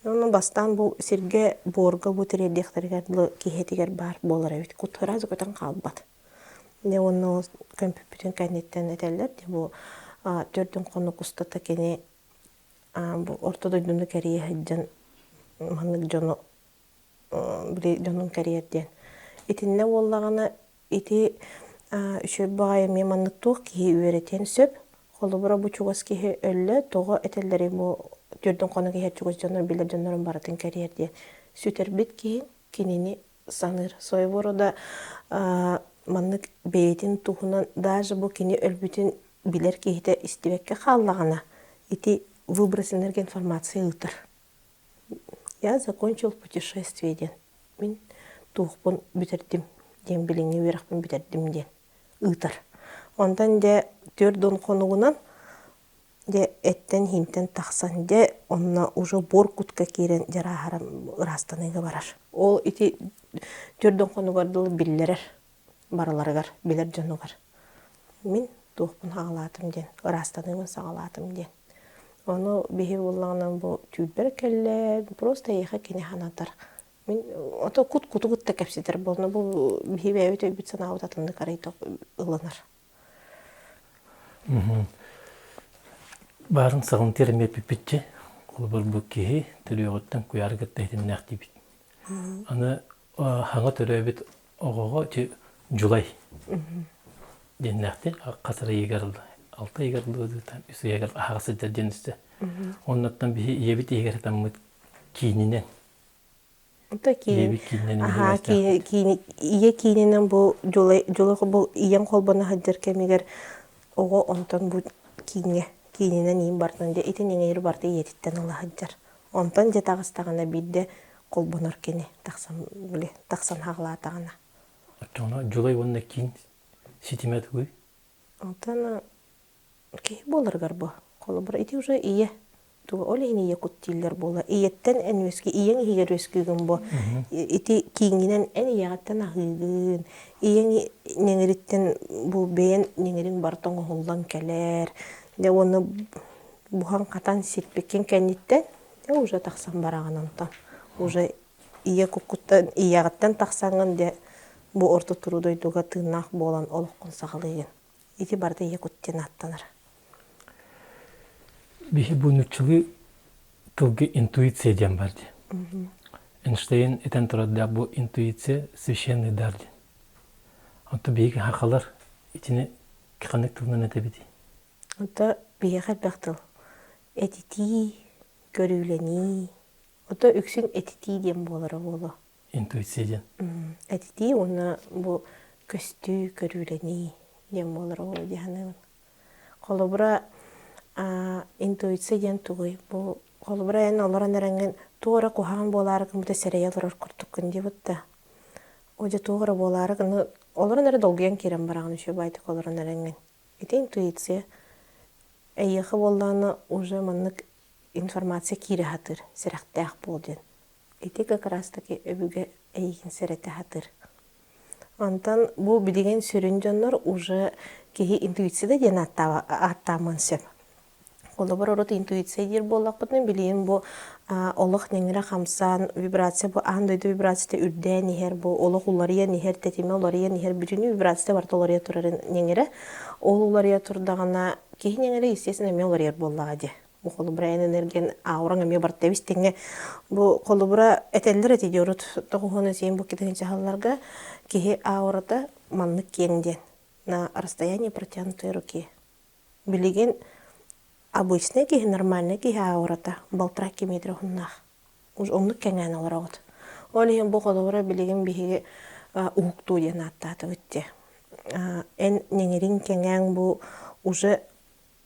A: Оның бастан бұл серге борға бұл тірелдектергерлі кехетігер бар болар әвет. Құтыразы көтен қалбат. Де оны көмпіппітін кәнеттен әтелер. Де бұл төрдің қоны құстата кені ортодойдыңды кәрие әдден манық жоны жоның кәриерден. Етінне олағаны еті үші бағайы мен манық туқ кеhe өретен сөп. Қолы бұра бұл чуғыз кеhe өлі тоғы әтелері бұл түрдің қоны кеhe чуғыз жоныр білер жонырын баратын кәрерде. Сүтер біт кейін кенені саныр. Своего рода манық бейетін туғынан даже бұл кені өлбітін білер кехеті істебекке қаллағана. Эти выброс энергии информации ұтыр. Я закончил путешествие ден. Мен туғпын бүтердім. Ден біліңе верақпын бүтердім ден. Ұтыр. Ондан де түрдің қонуғынан де әттен хинтен тақсан де онна уже бор күткі керен жарағарам ұрастаныға барар. Ол ити түрдің қонуғардылы білдерер бараларығар, білер жонуғар. Мен туғпын ағалатым ден, ұрастаныға сағалатым ден. Оны бейі болағынан бұл түйбер кәлілер, просто еға кене ханатар. Мен ото күт-күті күтті кәпсетер болына бұл бейі бәйбет өйбіт сана аудатынды қарайты ұланар.
B: Барын сағын терме пипетче, қолы бір бұл кейі түрі оғыттан көяргітті әйтін нәқті бит. Аны хаңа түрі өйбет оғыға жулай ден нәқті, қасыры егерілді. Алты егерілді өді, үсі егерілді, ағасы дәрден үсті. Оннаттан бейі ебет егерілді мұд кейінінен.
A: Ие кейінінен бұл жулайғы бұл иен қолбаны хаджар кәмегер оғы онтан бұл кейінге Кининен ин бартын де итин еңейри барты иетиттен ылахаджар. Онтон же тагыстагана бидде колбонор кини таксан хаглаатагана.
B: Оттона жулай онна кин ситимет гуй.
A: Онтон ки боларгар бу. Колбора ити уже ие. Туга оли ини ие куттиллер бола. Иеттен эн өскү иең игер өскүгүн бу. Ити кийинен эн иягаттан ахыгын. Иең неңериттен бу бейен неңерин бартон холлан келер. Де оны бухан катан сирпеккен кенниттен де уже таксан бараган онтон. Уже ие кукуттан иягаттан таксаңын де бу орто турудойдуга тыыннаах болан олоккун сагалыгын. Ити барда ие куттен аттанар.
B: Бихи бу нучылы тылгы интуиция дем барди. Эйнштейн этен турады бу интуиция священный дарди. Онто бейги хакалар итини киханек тылынан этебити.
A: Онто бейги бактыл. Этити, көрүлени. Онто үксүн этити дем болары болу.
B: Интуиция ден.
A: Этити оны бу көстү көрүлени дем болары болу дияны. Колобура интуиция ден тугуй. Бу колобура эн олоран эренген туора кухаган болары кымыта сереялар оркуртук кынди бутта. Оже туора болары кыны олоран эре долгуян керен бараган үшө байды олоран эренген. Эти интуиция эйехы болланы уже маннык информация кире хатыр, серехтеах болден. Эти как раз таки өбүгө эйгин серете хатыр. Антан бу бидеген сөрүн жоннор уже кихи интуицияда ден аттамын сөп. Колобор орот интуиция дир боллак бутын билейин бу олох неңире хамсан вибрация бу андойду вибрацияда үрдэ нихер бу олох улария нихер тетиме улария нихер бүтүнү вибрацияда барта улария турарын неңире ол улария турдагана кихи неңире естественно эме улария боллага де. Бу колобура энерген ауран эме барта бистеңе бу колобура этеллер эти орот тогуна сен бу кетен чахалларга кихи аурада маннык кеңден на расстоянии протянутой руки. Билеген обычный кихи нормальный кихи аурата болтра километр хуннах. Уж онлук кеңен оларагот. Олиген бу колобура билеген бихиге укту ден аттаты өтте. Эн неңерин кеңен бу уже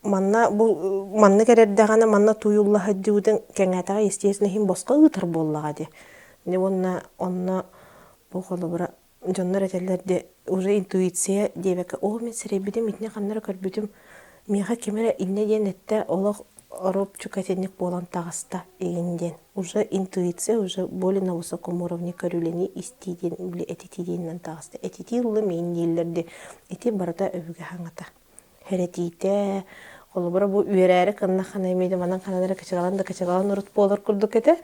A: манна керердагана манна туюллаха диуден кеңетага естественно хим босқа ытар боллага де. Не онна бу колобура жоннор этелерде уже интуиция дебеке о мен серебидим итне каннара көрбүтүм меха кемере инне ден этте олох ороп чукатенник болан тагыста эгинден. Уже интуиция уже более на высоком уровне көрүлени истиден биле этитиден тагыста. Этитилы мен дилерде эти барда өбүгө хаңата. Херетите колобура бу үйрәре кынна хана эмеде манан канадара качагалан урут болор курдук эте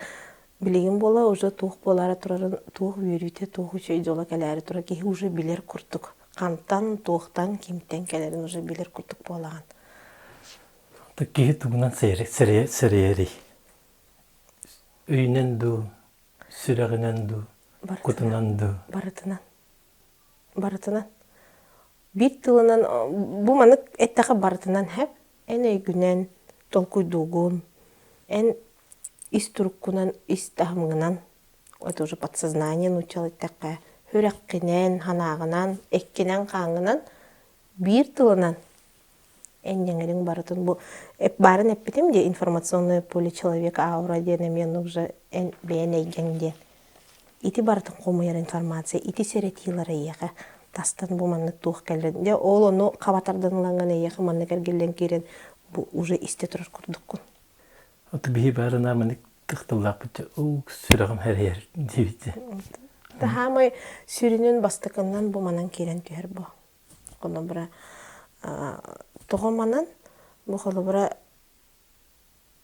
A: билеген бола уже тух болары турарын тух үйрүте тух үчөй жола келери тура ки уже билер курдук. Кантан тухтан кимтен келерин уже билер курдук болаган.
B: Такие тугунан сериери. Үйнен ду, сүрегінен ду, кутунан ду.
A: Барытынан. Бир тылынан, бу манык эттаға барытынан хэп, эн өйгүнен, толкуйдугун, эн истуруккунан, истахымгынан, это уже подсознание нучал эттақа, хүреккинен, ханағынан, эккинен қаңынан, бир тылынан, эн неңерин барытын бу барын эппитим де информационное поле человека аура дене мен уже эн бен эйгенде. Ити барытын комуяр информация, ити серетилары ейеға. Тастан бу манны тух келден. Де ол ону кабатарданланган ейеға манны кергелден керен бу уже исте турар курдуккун.
B: Оты бихи барына маник тыктыллак бітті, сүрағым әрер дейбітті.
A: Тахамай сүрінен бастықынан бу манан керен түйер бу. Коно бара тоғыманан бу қолы бара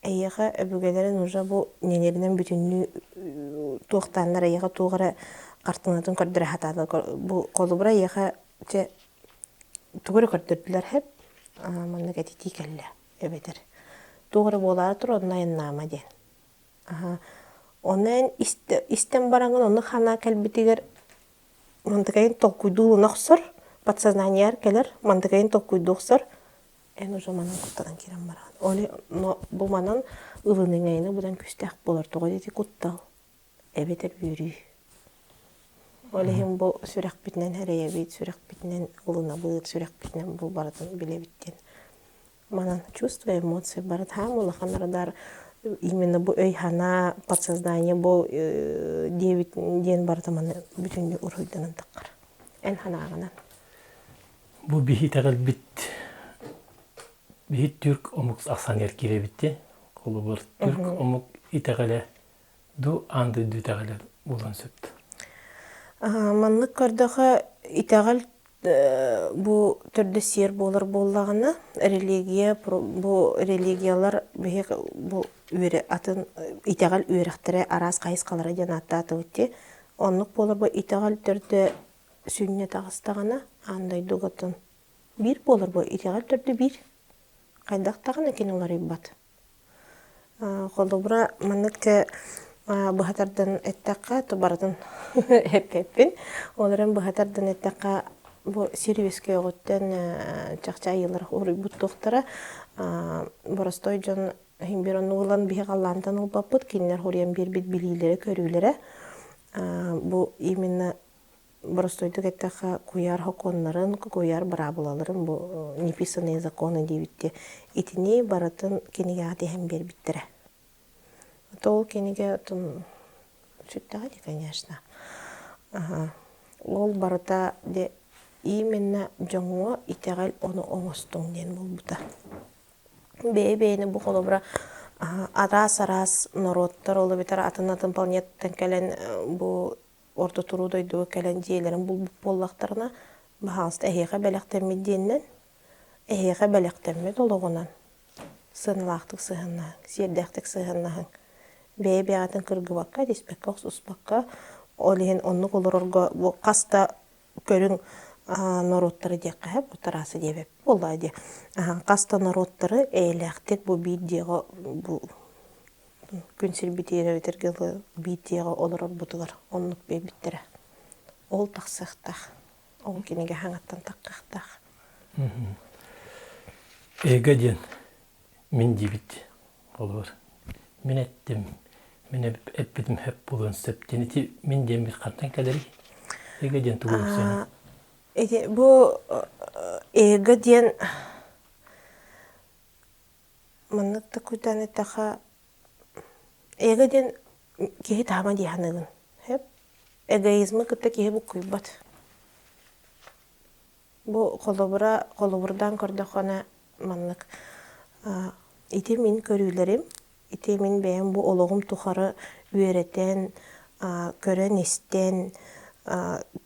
A: әйеға өбігелерін уже бу ненерінен бүтінні туқтанлар әйеға туғыра қартыңатын көрдірі хатады. Бу қолы бара әйеға туғыры көрдірділер хеп манны кәтеті кәлі өбетер. Туғыры болары тұр онына еннама ден. Онын истен бараңын оны хана кәлбетігер мантыкайын толкуйдуылын оқсыр, подсознание келер, мантыкайын толкуйду оқсыр, эн уже манан куттадан керен бараған. Оле бұл манан ылының айны бұдан күстәк болар тоға деті куттал. Әбетер бүйрі. Оле хем бұл сүрек бітінен әрейе бейт, сүрек бітінен ұлына бұйыт, сүрек бітінен бұл баратын біле біттен. манан чувство, эмоции барат хам улаханардар именно бу өйхана подсознание бу 9 ден барата маны бүтүн уройданан таккар. Эн ханаагынан.
B: Бу бихи тагыл бихи түрк омук аксанер киребитти. Колубур түрк омук итагале ду анды дутагале булан сөптү.
A: Маннык көрдөкө итагал бу төрдө сер болар боллагына религия бу религиялар бу үре атын итагал үрехтере арас кайыс калары жанаттаты үтти. Оннук болар бу итагал төрдө сүннө тагыстагана андай дугатын бир болар бу итагал төрдө бир кайдактагана кинолар ибат. Холобра маннык бахатардан эттакка тубардан эппин. Оларан бахатардан эттакка бу сервиске оготтен чакча йылар урый буттуктара боростой жон химберон улан бигаллантан улбаппыт кинер хорьян бир бит билилере көрүлере. Бу именно боростойдук эттакка куяр хоконнарын, куяр брабулаларын бу неписанные законы дебитте. Итини баратын кениге атехем бербиттере. Тол кениге тун чуттагади, конечно. Ол барата де именно жоңо итегал оны оңостуң ден болбута. Бейбейни бу холобра арас народтар олы битер атын планеттен келен бу орто турудойду келен жиелерин бул боллактарына бахаста эхеге белектенми деннен эхеге белектенме дологунан сынлактык сыгынна сердектик сыгынна бейбе атын кыргыбакка диспекка оксуспакка олихин онну колорорго бу каста көрүң народтары декка бу тарасы дебеп боллади. Каста народтары эйлектик бу биддего бу күнсел битере битергеле биддего олорор бутугар оннук бебиттере. Ол таксыктак. Ол кенеге хаңаттан таккактак.
B: Эгеден мен дибит олор. Мен еттим. Мен эппитим хеп булун септинити мен демир кантан кадери. Эгеден тугусен.
A: Бу эгеден манныкта куйтан этаха эгеден кеһи тама диханыгын. Хеп эгоизмы кытта кеһи бу куйбат. Бу колобурдан көрдөкөне маннык ити мин көрүлерим, ити мин бэм бу ологум тухары үеретен, көрөн истен,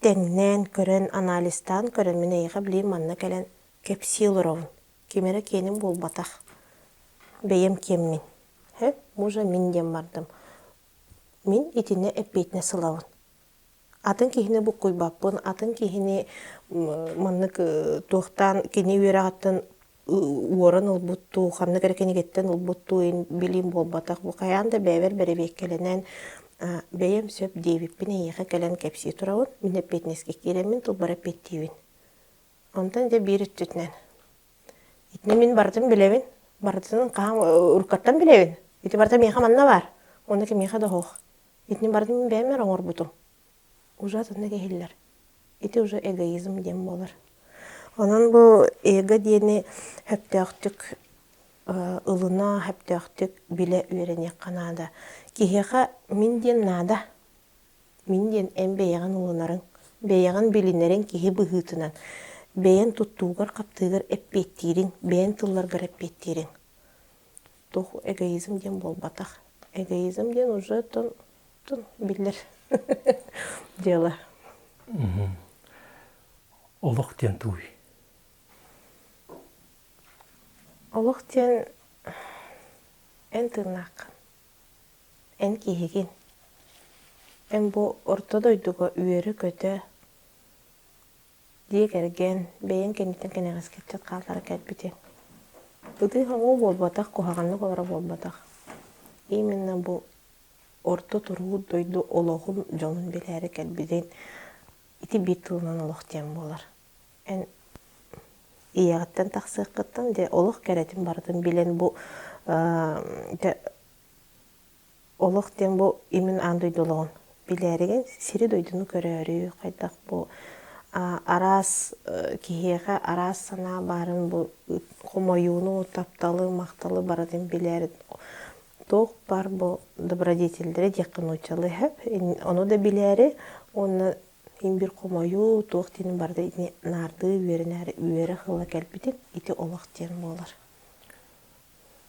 A: теңнен көрөн анализтан көрөн мен эйга билим манна келен кепсилоровун кемере кеним болбатах бейем кеммин мужа мин дем бардым мин итине эппейтне сылавын атын кихине бу куйбаппын атын кихине маннык туохтан кини үерагаттан уоран улбутту хамны керекенигеттен улбутту билим болбатах бу каянда бэбер беребек келенен бейем сөп дейбиппин эйеге келен кепси турауын, мен эппетнеске керемін, тұл бар эппеттейбін. Ондан де бир үттүтнен. Итне мен бардым білевін, бардым қағам ұрқаттан білевін. Ити бардым меха манна бар, онда ке меха да хоқ. Итне бардым мен бәймер оңыр бұтым. Уже атында кехиллер. Ити уже эгоизм дем болар. Онан бұл эго дені хөптөқтік ылына хөптөқтік біле үйрене қанада. Кихеха минден нада. Минден эм бейган улунарын, бейган билинерин кихи быгытынан. Бейен туттугар каптыгар эппеттирин, бейен тылларгар эппеттирин. Тух эгоизм ден болбатах. Эгоизм ден уже тон билер дело.
B: Олох ден туй.
A: Олох ден эн тырнак. Эн кихигин. Эн бу ортодойдуга үйері көтө дегерген бейен кенитен кенегес кетчет калтары кәтбитен. Бұды хаңу болбатақ, кухаганны колара болбатақ. Именно бу орто туру дойду олоғын жонун белері кәтбитен ити бит тылынан олох тем болар. Эн иягаттан тақсыққыттан де олох кәретин бардын билен бу олох тем бу имин андойдулугун билереген сири дойдуну көрөрү кайдак бу арас киһиэҕэ арас санаа баарын бу хомоюуну тапталы макталы баратын билэр туох бар бу добродетелдери диаконучалы хэп ону да билэри онна ин бир хомою туох тини барды ини нарды үөринээри үөрэ хыла келбитин ити олох диэн болар.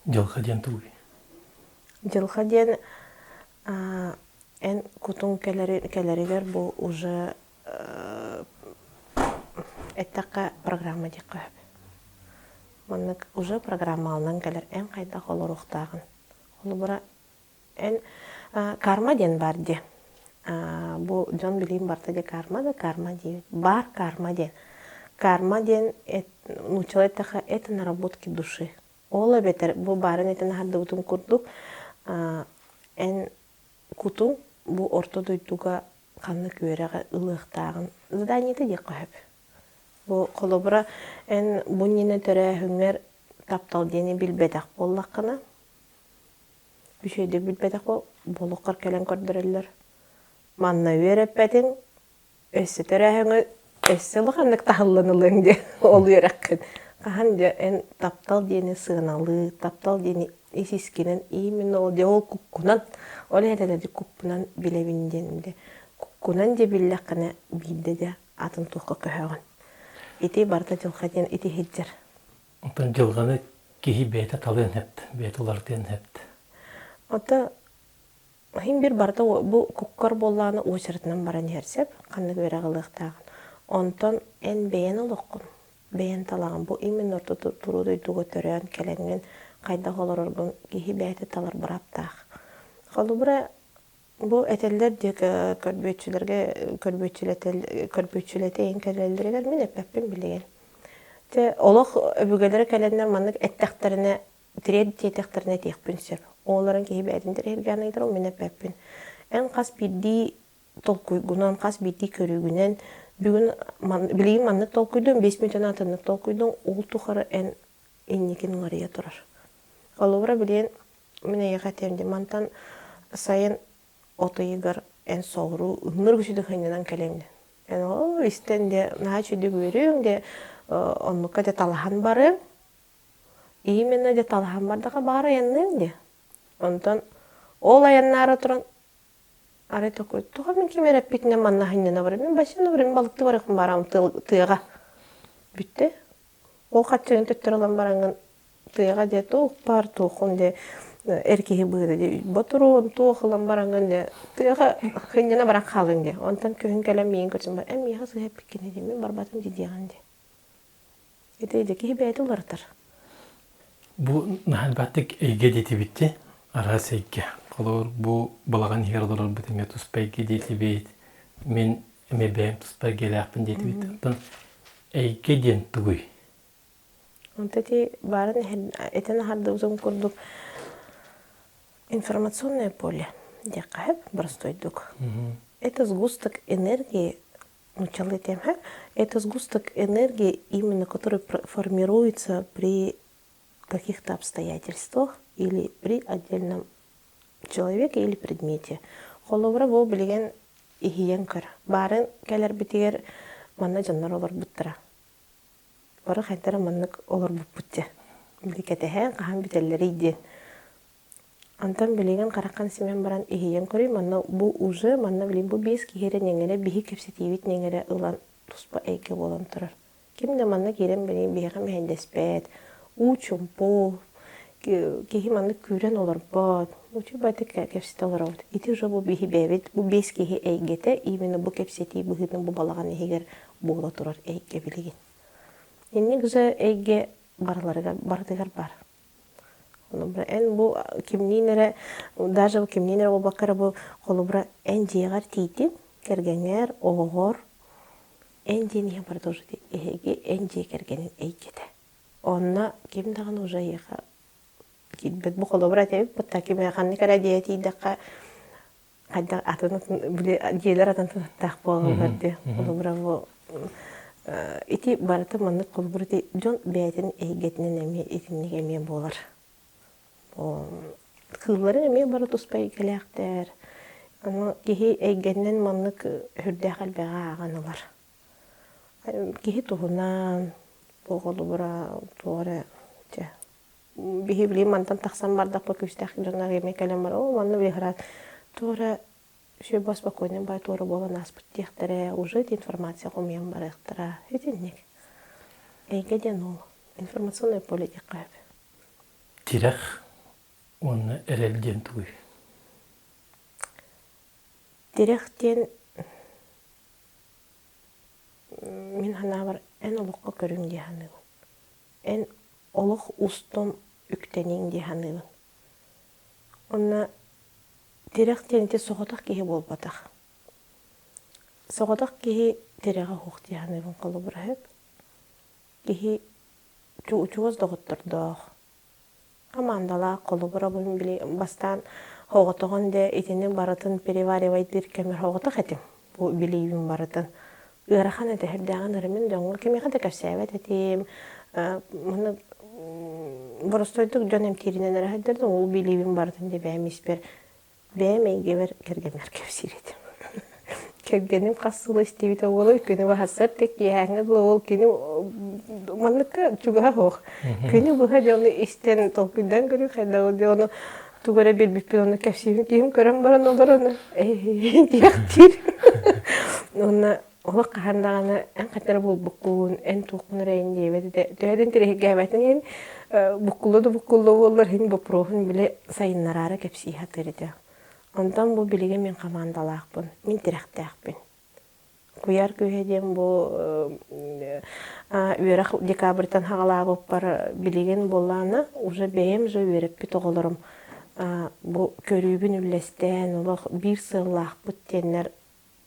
B: Жылха диэн тугуй.
A: Жылха диэн эн кутун келеригер бу уже эттакка программа дик көп. Маннык уже программалынан келер эн кайда холоруктагын. Холобура эн карма ден бар де. Бу жон билим барта де карма да карма де. Бар карма ден. Карма ден нучалеттаха это наработки души. Ола бетер бу барын этен харды бутун курдук. Эн кутун бу орто дойдуга канны көреге ылыктагын. Заданиети дек көп. Бу холобура эн буннине төрө хүңер таптал дени билбедак боллаккына. Бүшөйдө билбедак болуккар келен көрдөрөлөр. Манна үйрөппетин өссө төрө хүңер өссө лыгандык тахылланылың де ол үйрөккөн. Каханжа эн таптал дени сыгыналы, таптал дени исискинен именно ол де ол куккунан, ол эделерди куккунан билебинденде. Куккунан де биллаккына билде де атын туққа көһөгөн. Ити барта жылға ден ити хиджер.
B: Онтан жылғаны кихи бейті талын хепті, бейті олардың хепті.
A: Ота хим бир барта бу куккар болланы очеретнан баран ерсеп, қанны көре қылықтағын. Онтан эн бейен олыққын, бейен талағын. Бу имен орта тұруды дуға төрен келенген қайда қолар орғын кихи бейті талар бұраптақ. Қолы бұра бу этелдер дек көрбөтчүлете эң келелдеригер мен эппеппин билеген. Те олох өбүгөлөрө келендер маннык эттектерине тиред тиетектерине тиекпинсер. Оларын киһи бэдиндер эргәнәйдер мен эппеппин. Эн кас бидди толкуйгунан кас бидди көрүгүнен бүгүн билеген маннык толкуйдун 5 минуттан атыннык толкуйдун ол тухары эн инникин гарыя турар. Олора билген мен ягатемди мантан сайын отыйгар эн соғыру ыңыр күшіді қайнынан кәлемден. Эн о, истен де наға чүйді көрің де онныққа де талахан бары. Именно де талахан бардаға бары яннын де. Онтан ол аяннары тұран ары тоқой. Туға мен кемер әппетінен манна қайнана бары. Мен башымда бары, мен балықты барықын барам тыға. Бүтті. Ол қатшығын төттір olan бараңын тыға де тоқ бар тоқын де эркеги быды де ботурун тоохылан баранган де тыга хыйнана баран халын де онтан көһүн келем миин көрсүн бар эми хасы хеп кене де мен барбатым дидиган де эте ки бейт улартар
B: Бу нахалбаттык эйге дети битти арас эйге колор бу балаган хердолор битиме туспайги дети бейт мен эмебем туспай келапын дети бит онтан эйге ден тугуй
A: онтати барын этен харды узун курдук информационное поле, декахеп, простой дух. Это сгусток энергии, это сгусток энергии, именно который формируется при каких-то обстоятельствах или при отдельном человеке или предмете. Холовра бу билген ихиенкар. Барын келер битигер манна жаннар олар буттара. Бары хайтара маннык олар бутте. Биликетеһен кахан бителлери иден. Антан билеген каракан симен баран ихиен көрүй, манна бу уже, манна билен бу бес кихере неңере бихи кепсетивит неңере ылан туспа эйке болан тұрар. Кимде манна керен билен бихи мехендеспет, учумпу, кихи манна күрен олар бад, учу байды кепсет олар ауд. Ити уже бу бихи бәбет, бу бес кихи эйгете, именно бу кепсети бихиден бу балаган эйгер бола тұрар эйке билеген. Енне güzel эйге бардыгар бар. Эн бу кимнинере даже кимнинере бу бакара бу колубра эн жегар тити кергенер огор эн жени бар тоже эге эн же кергенин эйкете. Онна ким даган уже яха китбет бу колубра теб бутта ким яханны кара диети дакка кайда атын биле желер атын так болгон де колубра бу ити барата манны колубра де жон бетин эйгетинен эми итинниге мен болар. Кыллары эме бары туспай келектер. Аны кихи эйгеннен маннык хүрдэ халбага аганылар. киһи туһунан оҕолу бура туора че биһи билиим мантан тахсан бардакпа күстэх дьоннар эме кэлэн бар о манна бихарат туора все спокойно бай туора болан аспыт диэхтерэ уже информация хумьян барыахтара этинник эйге ден ол информационное поле диэккаап
B: Тирах оны эрелден туй.
A: директен мин ханабар эн олоққа көрүң диэханыгын эн олох устом үктенин диэханыгын онна директенте соҕотах киһи болбатах соҕотах киһи дирэҕэ хуох диэханыгын колобураһып киһи чугус доҕоттордоох командалаах колобура бун били бастан хоҕотоҕун де итини барытын переваривать бир кемер хоҕотах этим бу билийбин барытын ыарахан этэһэрдэҕин ырымын дөҥҥөр кемиэхэ да кэпсээбэт этим маны боростойдук дьон эмтииринэн эрэһэддэр ол билийбин барытын де бээмиспер бээмэйгебер кэргэннэр кэпсиир этим кэргэним хассыла истибит оголу күнү баһассар тек киэһэҥэ ол кини манныка чугаһа хоох күнү быһа дьону истен толкуйдан көрү хайда дьону тугара билбиппин ону кэпсиибин киһим көрөн баран олор ону диэхтиир онна олох кахандагана эн катара булбуккуун эн туукун рейн диэбэт төһөдөн тирэхиггээбэтин эн буккуллу боллар хин бопрохун биле сайыннарара кэпсиихатырыта онтан бу билиге мен командалаакпын мин тирэхтээхпин куяр күйеден бу үөрэх декабрьтан хагалаабыппар билиген боллаана уже бэйэм же үөреппит оголорум бу көрүүбүн үллестен олох бир сыллаахпыт теннер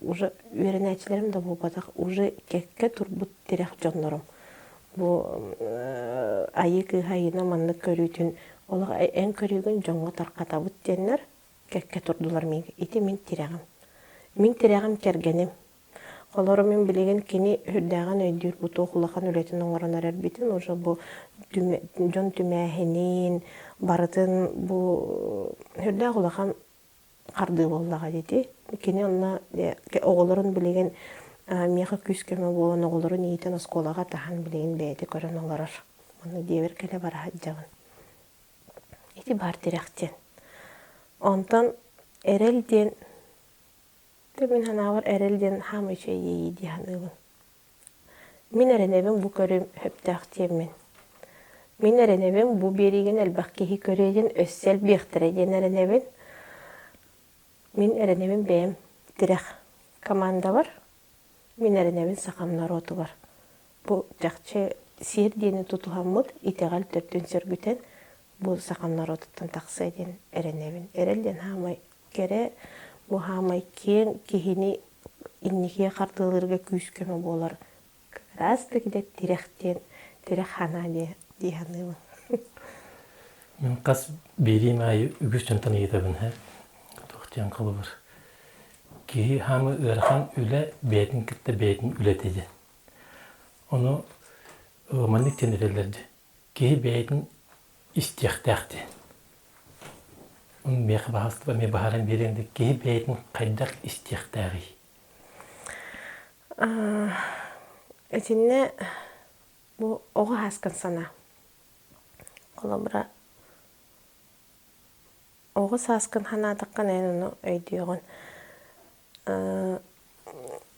A: уже үөрэнээчилерим да болбатах уже кекке турбут тирэх дьоннорум бу айы кыыхайына маннык көрүүтүн олох эн көрүүгүн жоңго таркатабыт теннер кекке турдулар миге ити мин тирэгим кергеним олору мен билеген кини хүрдэгэн өйдүүр буту кулахан үлетин оңоронар эрбитин уже бу жон түмээхинин барытын бу хүрдэг кулахан карды боллага деди кини онна оголорун билеген меха күскеме болон оголорун иитен осколага тахан билеген бээти көрөн олорор муну диэбер келе барахаджагын ити бар тирехтен онтон эрелден мен ханабар эрелден хамыча ийи диэханыгын мин эренебин бу көрүм хөптээхтиэммин мин эренебин бу бериген элбах киһи көрөйден өссел биэхтереден эренебин мин эренебин бэм тирех команда бар мин эренебин сакамнар оту бар бу жакчы сиир диэни тутухаммыт итегал төттүн сөргүтен бу сакамнар отуттан таксыйден эренебин эрелден хамай кере бу хамай кең киһини иннихие картылырга күүскөмө болар раста киде тирехтен тирех хана диэханыгын
B: Мен кас берим айы үгүс жонтан иетебин тохтян кылыбыр. Ки хамы ырхан үле бетин китте бетин үлетеди. Ону манник тенерелерди. Ки бетин истехтахти. Он мех бахаст ме бахаран беренди ки бетин кайдак истехтаги.
A: Этинне бу ого хаскан сана. Колобра ого саскан ханатаккан эну өйдүгөн.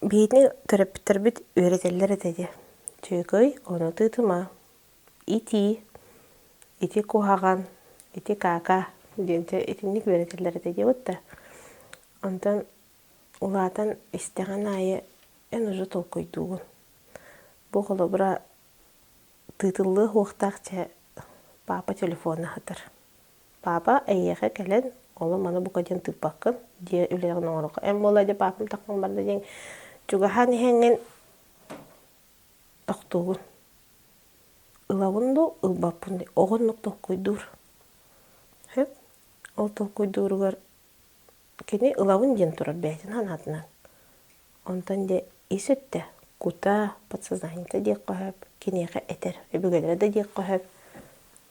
A: Бетин терапевтер үйрөтелер деди. Чөйгөй ону тытыма. Ити кухаган, ити кака денте этинник үйрөтелер деди отта. Онтон улаатан истеган айы эн уже толкойдугун. Бу колобра тытыллы хуактакча папа телефонна хатыр. Папа эйеге келен, олы маны букаден тыппаккын, дие үлеген оңорок. Эм болай де папам таккан барды ден, чугахан хенген токтугун. Илавунду ылбаппын, оғыннық толкойдур. Хеп, ол толкойдуругар кені илавун ден турар бәйтін ханатынан. Онтан де исетте, кута, подсознанийта дек қохап, кенеге этер, өбігелері де дек қохап,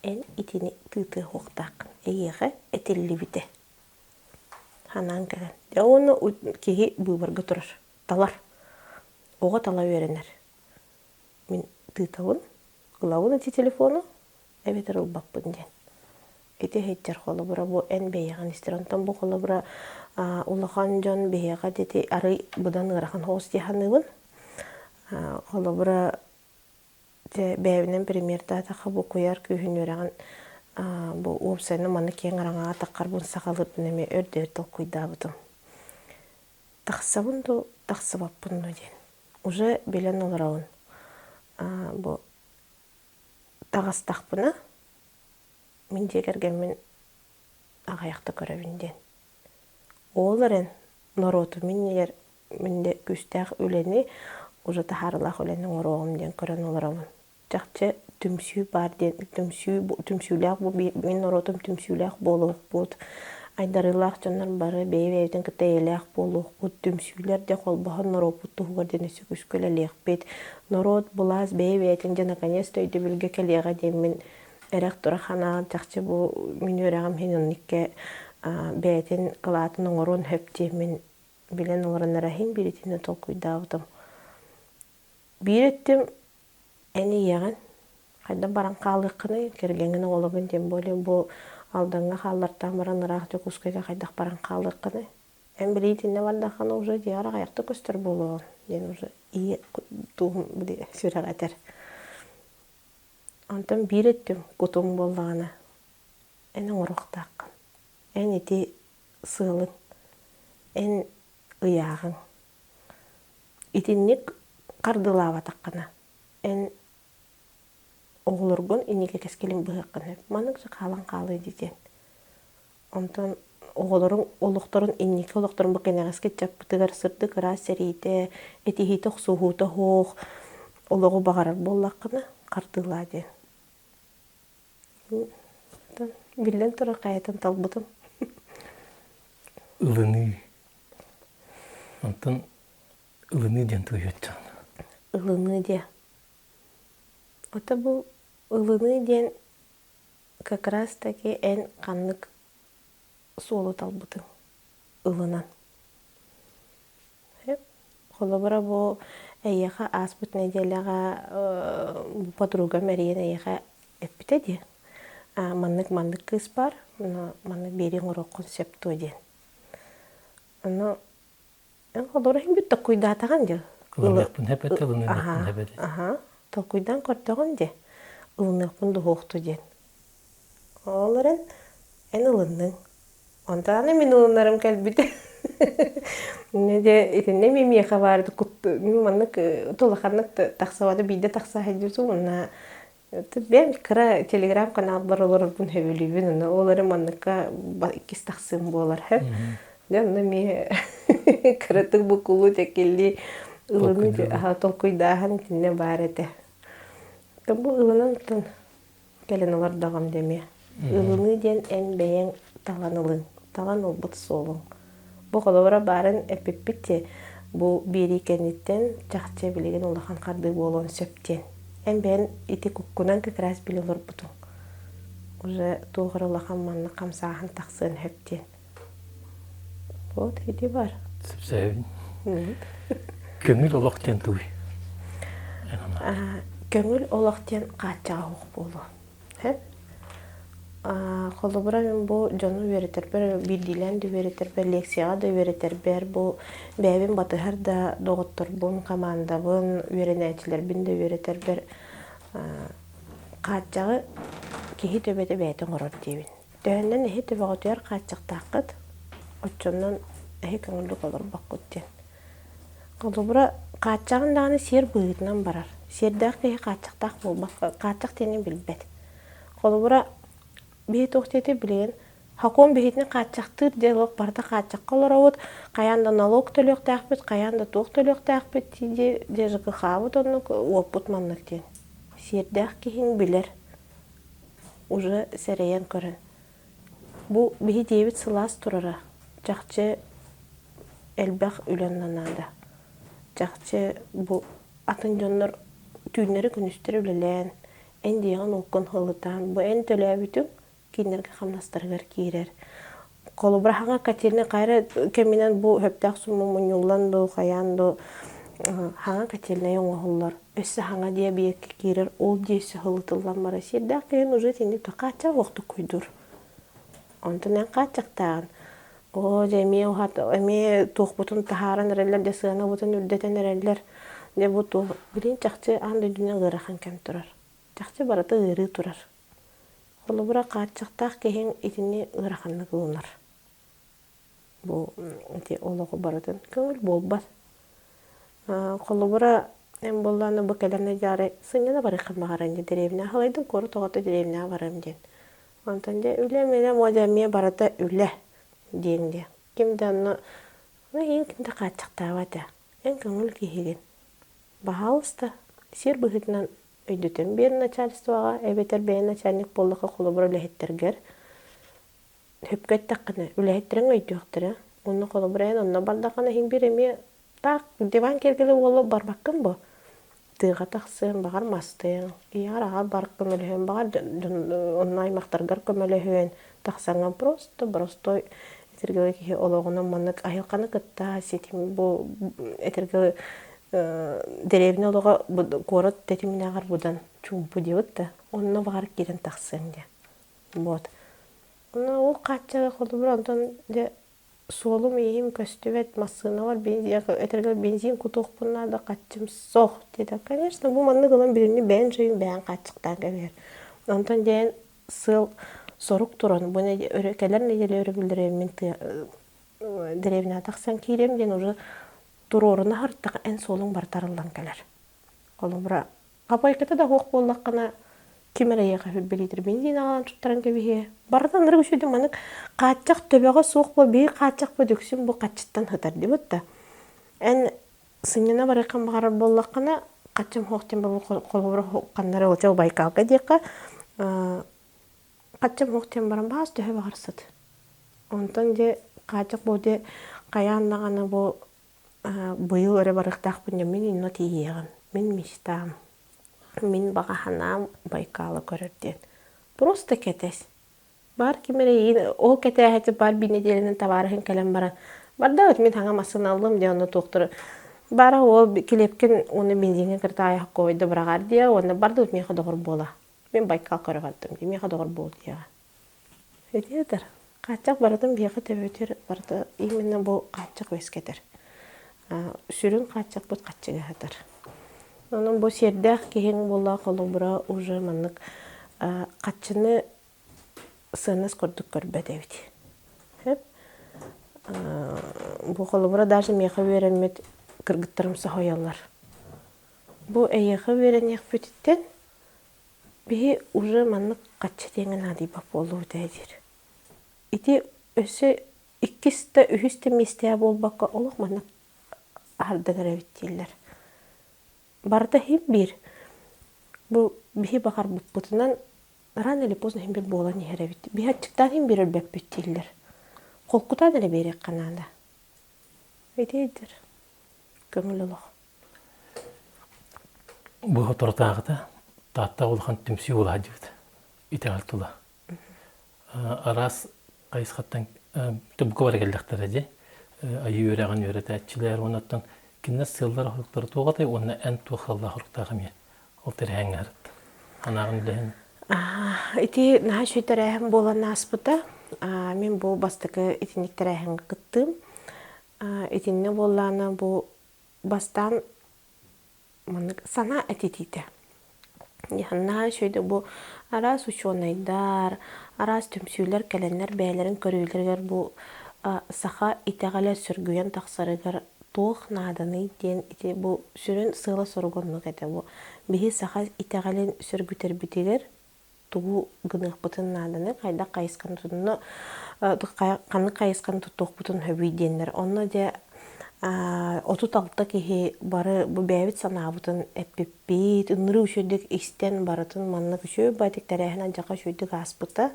A: эн итини тыты хоқтақ, эйеге этелли бите. Ханан келен. Оны кеги бұйбарға тұрар, талар. Оға тала өренер. тытабын, ылабын ити телефону, эбетер ылбаппын ден. Ити хейтер холы бұра бұ ән бейяған истеронтан бұ холы бұра улахан жон бейяға дети ары бұдан ырахан хоғыз дияханыбын. Холы бұра бәйбінен примерда атақа бұ кuyar күйін өреген бұ уопсайны маны кен араңа атаққар бұн сақалырбын әме өрдер тол күйда бұдым. Тақсабын ду тақсабаппын ден. Уже белен оларауын. Бұ тағастақпына мен дегерген мен ағаяқты көрәбінден. Оларын нороту меннелер менде күстәқ өлені уже тахарылақ өленің ороғымден көрін оларамын. Жақчы түмсүй бар ден, түмсүйләқ бұл, мен норотым түмсүйләқ болуық бұд. Айдарылақ жонар бары бейбейден кітейләқ болуық бұд. Түмсүйлер де қолбағын норот бұтты ғығыр денесі күскөлелек бет. Норот бұлаз бейбейден жа наконец төйді білге кәлеға демен әрәқ тұрахана жақчы бұл мен өрәғым хенінікке бәйтін қылатын оңырын хөпте мен білен оларын әрәхин біретіне тол күйдауытым. Биреттім әне еғін қайдан баран қалыққыны кергенген олығын дем болен бұл алдыңға қаллартан баран ұрақ жок ұскайға қайдақ баран қалыққыны. Ән біретіне бардақаны уже диғара қаяқты көстір болуын. Ден уже ие туғым бұде сүрәқ әтер. Антон биреттім құтым болдағына. Әнің ұрықтаққын. Ән еті сығылын. Ән ұяғын. Итіннік қардылава таққына. Ән оғылырғын инеге кәскелін бұғыққын. Маның жа қалан қалы дейден. Антон оғылырың олықтырын инеге олықтырын бұқинағыз кетчап бұтығар сырды қыра сәрейді, әтихеті құсуғуты хоқ, олығы бағарар боллаққына қардыла ден. Билен тұра қаятын талбытым.
B: Ылыны. Антон ылыны ден тұйыттан.
A: Ылыны де. Ота бұл ылыны ден как раз таки ән қанлық солы талбытым. Ылынан. Қолы бұра бұл әйеға аспыт неделяға подруга мәрейен әйеға әппіте де. Маннык кыз бар, маннык берең ұры концепт өден. Қолы хин бүтті құйдатаған де.
B: Ылынықпын әпәті, ылынықпын әпәті.
A: Тол құйдан көрттіғын де, ылынықпын дұғуқты ден. Оларын ән ылынның. Онтан мен ылынарым кәлбіді. Неде, етінде мемеға барды құтты. Маннык толықанлық тақсавады бейді тақса әдесу, онна ben kıra telegram kanal var olur bun heveliğin onları manlıkka ikisi taksım bolar hep. Yani mi kıratık bu kulu tekilli ılını ha tolkuydahan tinne barete. Tabi bu ılının tın gelen olar dağım demeye. Ilını den en beğen talanılın. Talan olbut solun. Bu kadar barın epipitti bu biri kenditten çakça bilegen olakan kardı bolon septen. En ben iti kukkunan kekras biliyor buton. Уже туğralakan manna kamsahan taksın hepten. Bu dedi var.
B: Sevin. Köngül olaqten tuy.
A: Köngül olaqten qaçaq bolu. Hep. Kolubra men bu jonu vereter bir bildilen de vereter bir leksiya da vereter bir bu bebin batıhar da doktor bun komanda bun öğreniciler bin de vereter bir qaçağı ki töbete beyten qorot debin. Dönden ne töbe qotyar qaçaq taqıt. Oçondan hekangılıq olur baqutten. Kolubra qaçağın dağını ser bıyıtından barar. Serdaq ki qaçaq taq bol baq qaçaq teni bilbet. Kolubra bir tohteti bilen hakon behitne qaçaqtır dialog barda qaçaq qolarawut qayanda налог төлөк тaqbit qayanda toq төлөк taqbit de dejqi xawut onu oput mamnakten serdaq kihin biler уже sereyen көрөн bu bihi debit sılas turara jaqçı elbaq ülennanada jaqçı bu atın jonlar tüynleri günüstürü bilen en diyan okun hılıtan bu en tölebitim kinlerge xamnastırgar kirer. Kolubra hanga katirne qayra keminen bu höptaq sumu munyullandu, qayandu, Хаңа котельная оңоһуллар. Өссө хаңа дия биекке кирер, ол диэссе хылытыллан бара. Сирдәк кыйын уже тинди токача вақты куйдур. Онтон эн качактаан. О, жеме ухат, эме туохпутун тахаран эрелер, де сыана бутун үрдетен эрелер. Де бу туох, билин чакчы ан дөйдүнен гырахан кем турар. Чакчы барата ыры турар. Холубура качактаах кехен итини гыраханны кылынар. Бу ити олоғы баратын көңіл болбас. Холубура эм болланы бу келерне жары сыньяна бары кылмагаран де деревня. Халайдын кору тоғаты деревня барым ден. Онтан де үле мене модамия барата үле ден де. Кимде анны ең кимде качактаава да. Эң көңіл кехеген. Бахалыста сер быхытынан өйдөтен бер начальствоға, эбетер бен начальник боллықы холубура үлехеттергер. Хөпкөт таққыны үлехеттерін өйдөқтірі. Оны холубурайын, онна бардақаны ең бір еме так диван кергелі олы барбаққын бұ. Тыға тақсын, бағар мастың, ияр ағар бар көмөліхен, бағар онна аймақтарғар көмөліхен, тақсаңа простой етергелі кеге олығына манық айылқаны кытта, сетім бұл етергелі деревне олыға город тетиминағар бұдан чумпу девітті, онна бағар керен тақсын де. Вот. Ол қатчаға қолды бір онтан де солум ейім көстүбет массына бар, этергел бензин кутуқ бұннады қатчым соқ деді. Конечно, бұл манны қылын бірімні бән жойын бән қатчықтан кәбер. Онтан дейін сыл сорук туран, бұны өрекелер неделі өрігілдірем деревіне тақсан кейрем ден уже турорына харттақ ән солың бар тарылдан кәлер. Қолы бұра қапайкеті да хоқ боллаққана кемерeye bildir benzin alan tuttaran kebihe. Bardan nırgı şöyle manık kaçak töbeğe soğuk bu bir kaçak bu döksün bu kaçıttan hıtar diye bitti. En sınına bırakan bağır bollakana kaçım hoqten bu kolubura hoqqanlara olacak Baykalga diyeka kaçım hoqten baran bazı töhe bağırsıd. Ondan de kaçak bu de kayanlağına bu bıyıl öre barıqtaq bunca men inno tiyeğin. Men mistam. Min бағаханам Байкалы көрерден. Просто кетес. Бар кемере ол кете әті бар бір неделінің табарығын кәлем бара. Барда өт мен таңа масын алдым де оны тоқтыры. Бара ол келепкен оны бензинге кірті аяқ қойды бірағар де, оны барды өт мен қадығыр бола. Мен Байкал көрі бардым де, мен қадығыр бол деға. Өтедір. Қатчақ бардым беғі төбе өтер барды. Именно бұл қатчақ өскетір. Сүрін қатчақ бұд қатчығы әтір. Onun bu serdaq kehin bolla kolubura уже маннык катчыны сыныс көрдүк көрбөдебит. Хеп. Бу колубура даже меха беренмет кыргыттырымсы хоялар. Бу эйеха беренек бүтүттен би уже маннык катчы теңен адиба болуу дейдир. Ити өсө иккисте үһүстө мистея болбакка олук маннык ардыгырабиттилер. Барда хим бир. Бу бихи бакар бутунан рано или поздно хим бир бола не херебит. Бихатчыктан хим бир беп бүттилер. Колкута деле берек канада. Эдедир. Көңүл олох.
B: Бу хатортагыда татта улхан түмсү ула дибит. Итегал тула. Арас кайсыктан түбкө бар келдектер эди. Айы өрөгөн өрөтөчүлөр онаттан кине сыллар хуртар тугатай онна эн тухалла хуртагым. Ол тереңгерт. Анагын ден.
A: Ити на шүтәрәһем болан аспыта. Мен бу бастыкы итинектерәһен кыттым. Итинне болланы бу бастан мынык сана этитите. Яна шөйдө бу арас учонайдар, арас төмсүлөр келеннер бәйләрен көрүлөргөр бу саха итәгалә сүргүен таксарыгар тух наданы ден ите бу сүрүн сыла соргонлук эте бу. Бихи саха итәгален сүргүтер битигер тугу гынық бұтын надыны қайда қайысқан тұтыны қаны қайысқан тұттық бұтын хөбейденлер. Онна де отут алты кеге бары бұл бәйбіт сана бұтын әппеппейт, ұныры үшөдік істен барытын маннық үшөй бәйтік тәрәхін жақа шөйдік аспыты.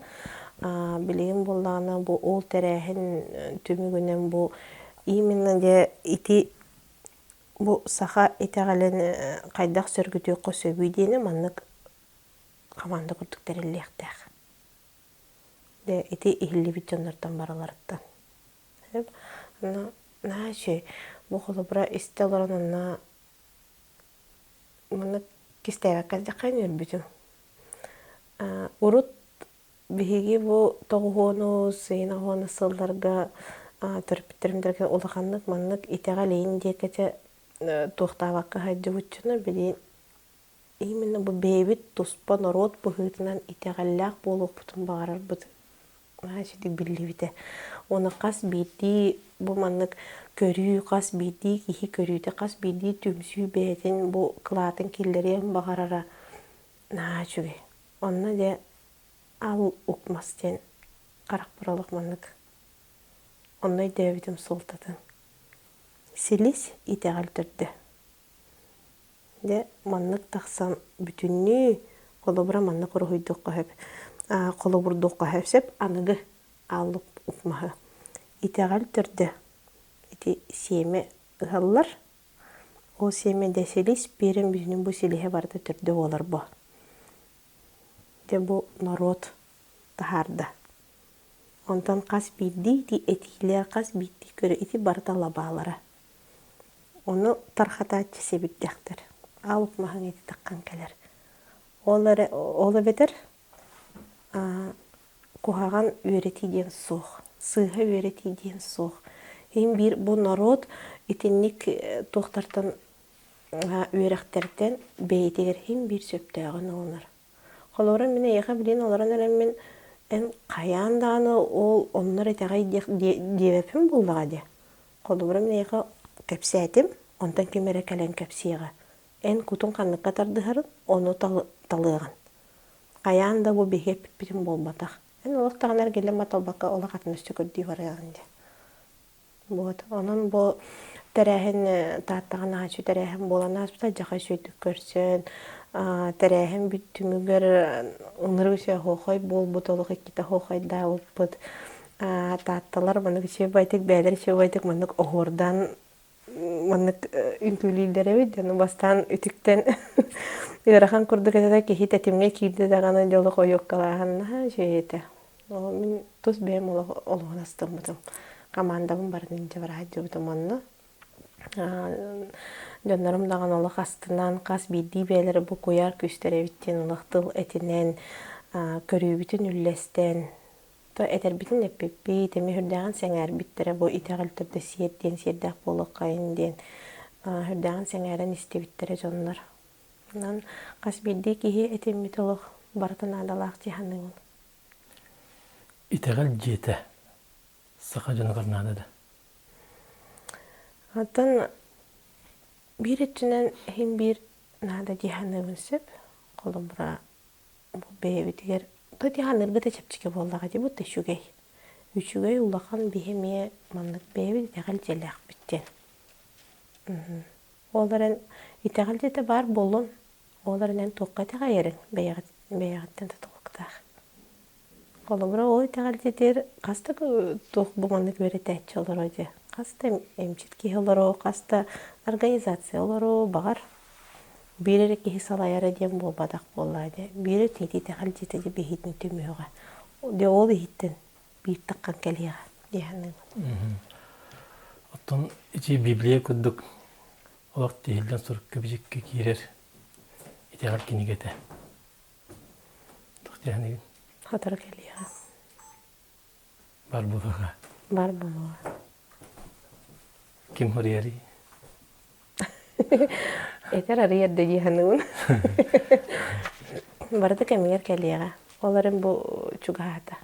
A: Білеген болағына бұл ол тәрәхін төмігінен бұл именно де ити бұл саха итәғален қайдақ сөргіті өққы сөбейдені маннық команда күрдүктер электек. Де ити ихилли битчоннардан бараларыттан. На шөй, бу холобура истелорунна Маны кистәбәккәс дәкән өрбүтүм. Урут биһиги бу тоғуону, сыйнағуону сылларга төрпүттеримдерге улаханнык маннык итеға лейін декете туохтаабакка хайдыбытчуна билин именно бу бэйбит туспан орот быһыытынан итеғаллаах буолуохпутун баҕарарбыт сидик биллибите. Оны қас биирдии бу маннык көрүү қас биирдии киһи көрүүтэ қас биирдии түмсүү бээтин бу кылаатын киллерин баҕарара наачуги. Онна де ал укмастен қарақ буралык маннык. Онной дэбитим султатын. Силис итеғал түрдө. Де маннык тахсан бүтүннүү колобура маннык урухуйдук кахып. Колобурдук кахып аныгы алып укмаһы. Итеғал түрдө. Ити семе ыһаллар. Ол семе де силис берен бүтүнүн бу силиһе барды түрдө болар бу. Де бу народ тахарда. Онтан қас бидди ити этилер қас бидди көрө ити барда лабалара. Оны тархатаачы себиддяктар. Алып маһын ити таккан келер. Олы бетер кухаган үерети ден сух. Сыха үерети ден сух. Хим бир бу народ итинник тухтартан үеректерден бейтегер хим бир сөптөгөн олар. Холоран мене яха билин оларан мен эн каянданы ол оннор этегай дебепим булдага де. Холоран мене яха кепсетим, онтан кемере келен кепсига. Эн кутун канныкка тардыһарын ону талыган. Каянда бу бегеп битим болбатак. Эн олактаганар келен маталбакка ола катнышты көрдү барганде. Вот, онун бу терехин тааттаган ачу терехин боланас бута жака сөйдүк көрсөн. Терехин бүттүмүгөр ынырыгыша хохой болбутолук икките хохойда болбут. Таатталар мынык чебайтык бәлер чебайтык мынык огордан мынык үнтүлилдеребит жана бастан үтүктен ырахан курдук этеде кихи тетимге кирди даганы жолу коюк калаганна жете. Мен тус бем олугунастым бутум. Командабын барын жабарай жубутум онну. Жоннорум даган олық астынан қас бидди бәлері бұ қояр көстеребіттен олықтыл әтінен көрүүбүтін үллестен то әтербітін әппеппей теме хүрдаған сәңәр біттері бұ итәғіл түрді сиерден сиердәк болы қайынден хүрдаған сәңәрін істебіттері жоннор. Қас бидди кихи әтеммет олық бартын адалақ жиханның.
B: Итәғіл жеті сақа жонығырнады да.
A: Атын бир этчинен хим бир нада диханыбын сөп, колумбура бэбитигер, то диханыргы да чепчике болдага ди бутта шүгей. Үчүгей улахан бихемие маннык бэбит дегал желек биттен. Оларын итегал жете бар болун, оларын тоққа тега ерин, бэягаттен тоқтақ. Колумбура ол итегал жетер, каста тоқ бу маннык верететчі олар оде. Каста эмчитки оларо, каста организация оларо багар. Бире ки салаяра дем болбадак боллайды. Бире тити тагал жете де бехитин төмөгө. Де ол хиттен бир таккан келига дияны.
B: Оттон ичи Библия кудук. Олак тиһилден сурук көбүжүккө кирер. Итегал кинигете. Тохтяны
A: Хатар келига.
B: бар булага.
A: Бар булага.
B: Ким хорияри?
A: Этер арыйар да дияны. Барды кемигер келига. Оларын бу чугата.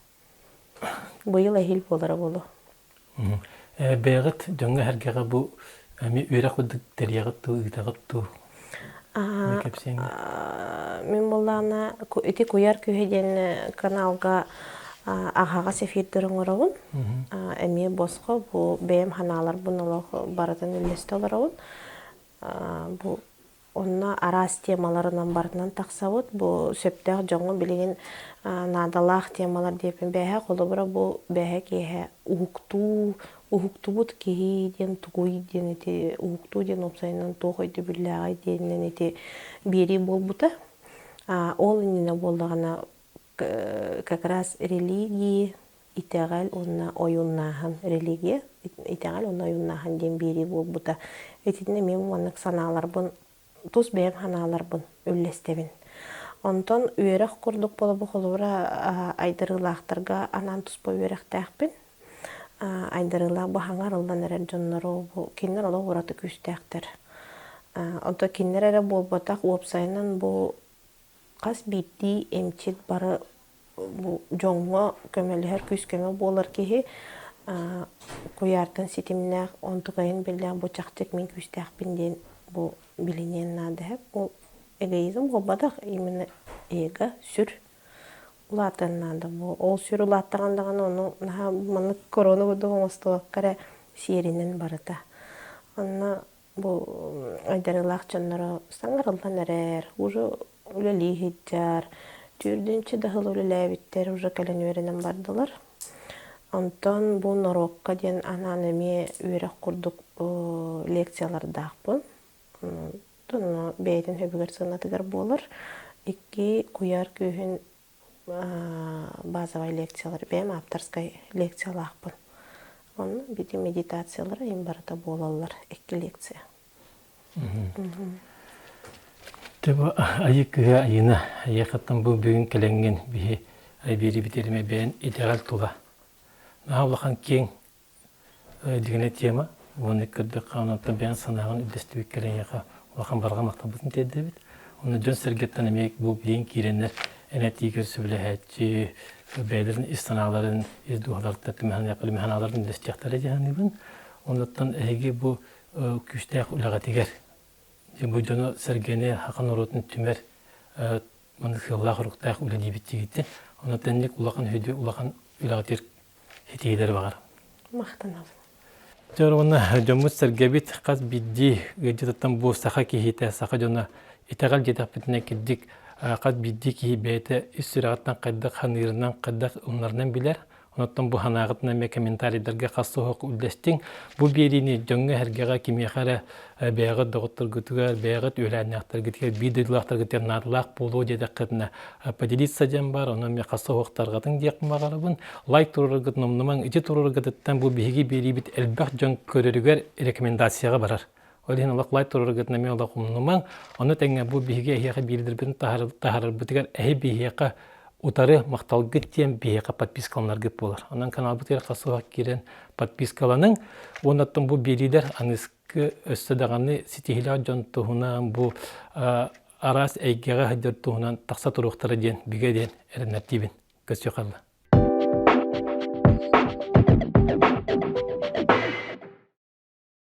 A: Бу йыл эхил болары болу.
B: Бэйгыт жонга хергега бу ами үйрэ кудук терьягытту, ыйтагытту.
A: Мен боллана эти куяр күйеден каналга ағаға сефирдерін орауын. Әме босқа бұл бәйім ханалар бұны баратын үлесті оларауын. Бұл онна арас темаларынан барынан тақсауыд. Бұл сөптәқ жоңы білеген надалақ темалар депен бәйі қолы бұра бұл бәйі кейі ұхукту бұд кейі ден тұғуй ден еті ұхукту ден опсайынан тоғайды бүлләғай денен еті бері бол бұта. Ол иніне болдағана как раз религии итәгәл онна оюннаһын религия итәгәл онна оюннаһын ден бери булбута. Этидне мен монык саналар бун тус бэм ханалар бун үллестебин. Онтон үерэх курдук болобу холура айдырылаахтарга анан туспа үерехтээхпин. Айдырылаах бу хаңар ылдан эрер дьоннору бу киннер ола ураты күстээхтер. Онто киннер эре болбатах уопсайынан бу кас битти эмчит бары бу жоңго көмөлүхер күс көмө болар кихи куяртын ситимнээх онтугайын билээх бу чахчык мен күстээхпин диэн бу билинен наадыһа бу эгоизм болбатах именно эго сүр улаатыннаада бу ол сүр улааттагандаган ону наха маны корона буду оңостуаккара сиеринен барыта. Анна бу айдарылаах чонноро саңарылдан эрер уже үлелии хиджар түрдүнче дахыл үлелээбиттер уже каленүеринен бардылар. Онтон бу норокка диэн анан эми үерэх курдук лекциялар даахпын. Тону бэйдин хөбүгөр сынатыгар болар. Икки куяр күйүн базовый лекциялар бэм авторской лекциялаахпын. Оны бити медитациялар эми барыта болалар 2 лекция.
B: Тэбо айыкыга айына айякаттан бу бүгүн келенген бии айбери битериме бен идеал тула. Наулахан кең дигене тема оны кырды канатта бен санаган үдестибик келенияка улахан барга мактабытын тедебит. Оны жөн сергеттен эмек бу биен киренер энетигер сөйлөһәчи бәйлерин истаналарын издухаларда механаларын дестектары жаһаныбын. Ондан эге бу күчтәк улагатыгер бу жона сергене хақан урутун түмер маны хыллах руктак улани биттигите. Ондан ник улахан хөдө улахан улагатыр хитилер багар.
A: Мактанабын.
B: Жорона жомус сергебит каз бидди гыжытан бу саха кихите саха жона итагал жетапитне киддик каз бидди ки бете истираттан кайдак ханырынан кайдак уннардан билер. Онтон бу ханагытна ме комментарийлерге кассык үлдестин бу берини жөнгө хергега кимияхара бягы доктор гүтүгөр бягы үләннактар гитер бидилактар гитер надлак болу дедекетне поделиться дем бар оны ме кассыктаргатын дип магарыбын лайк турургыт номнуман ити турургыттан бу биги берибит элбак жөн көрөрүгөр рекомендацияга барар. Олин лайк турургытна ме олакумнуман аны теңе бу биги яга билдирбин тахар битигер бигига утары макталгыт тем бияка подпискалар гып болар. Анан канал бутер касыга кирен подпискаланың онаттан бу берилер аныск өстөдөганы ситихила жон туһуна бу арас эйгега хадер туһунан такса туруктары ден биге ден эрнетибин көсө калды.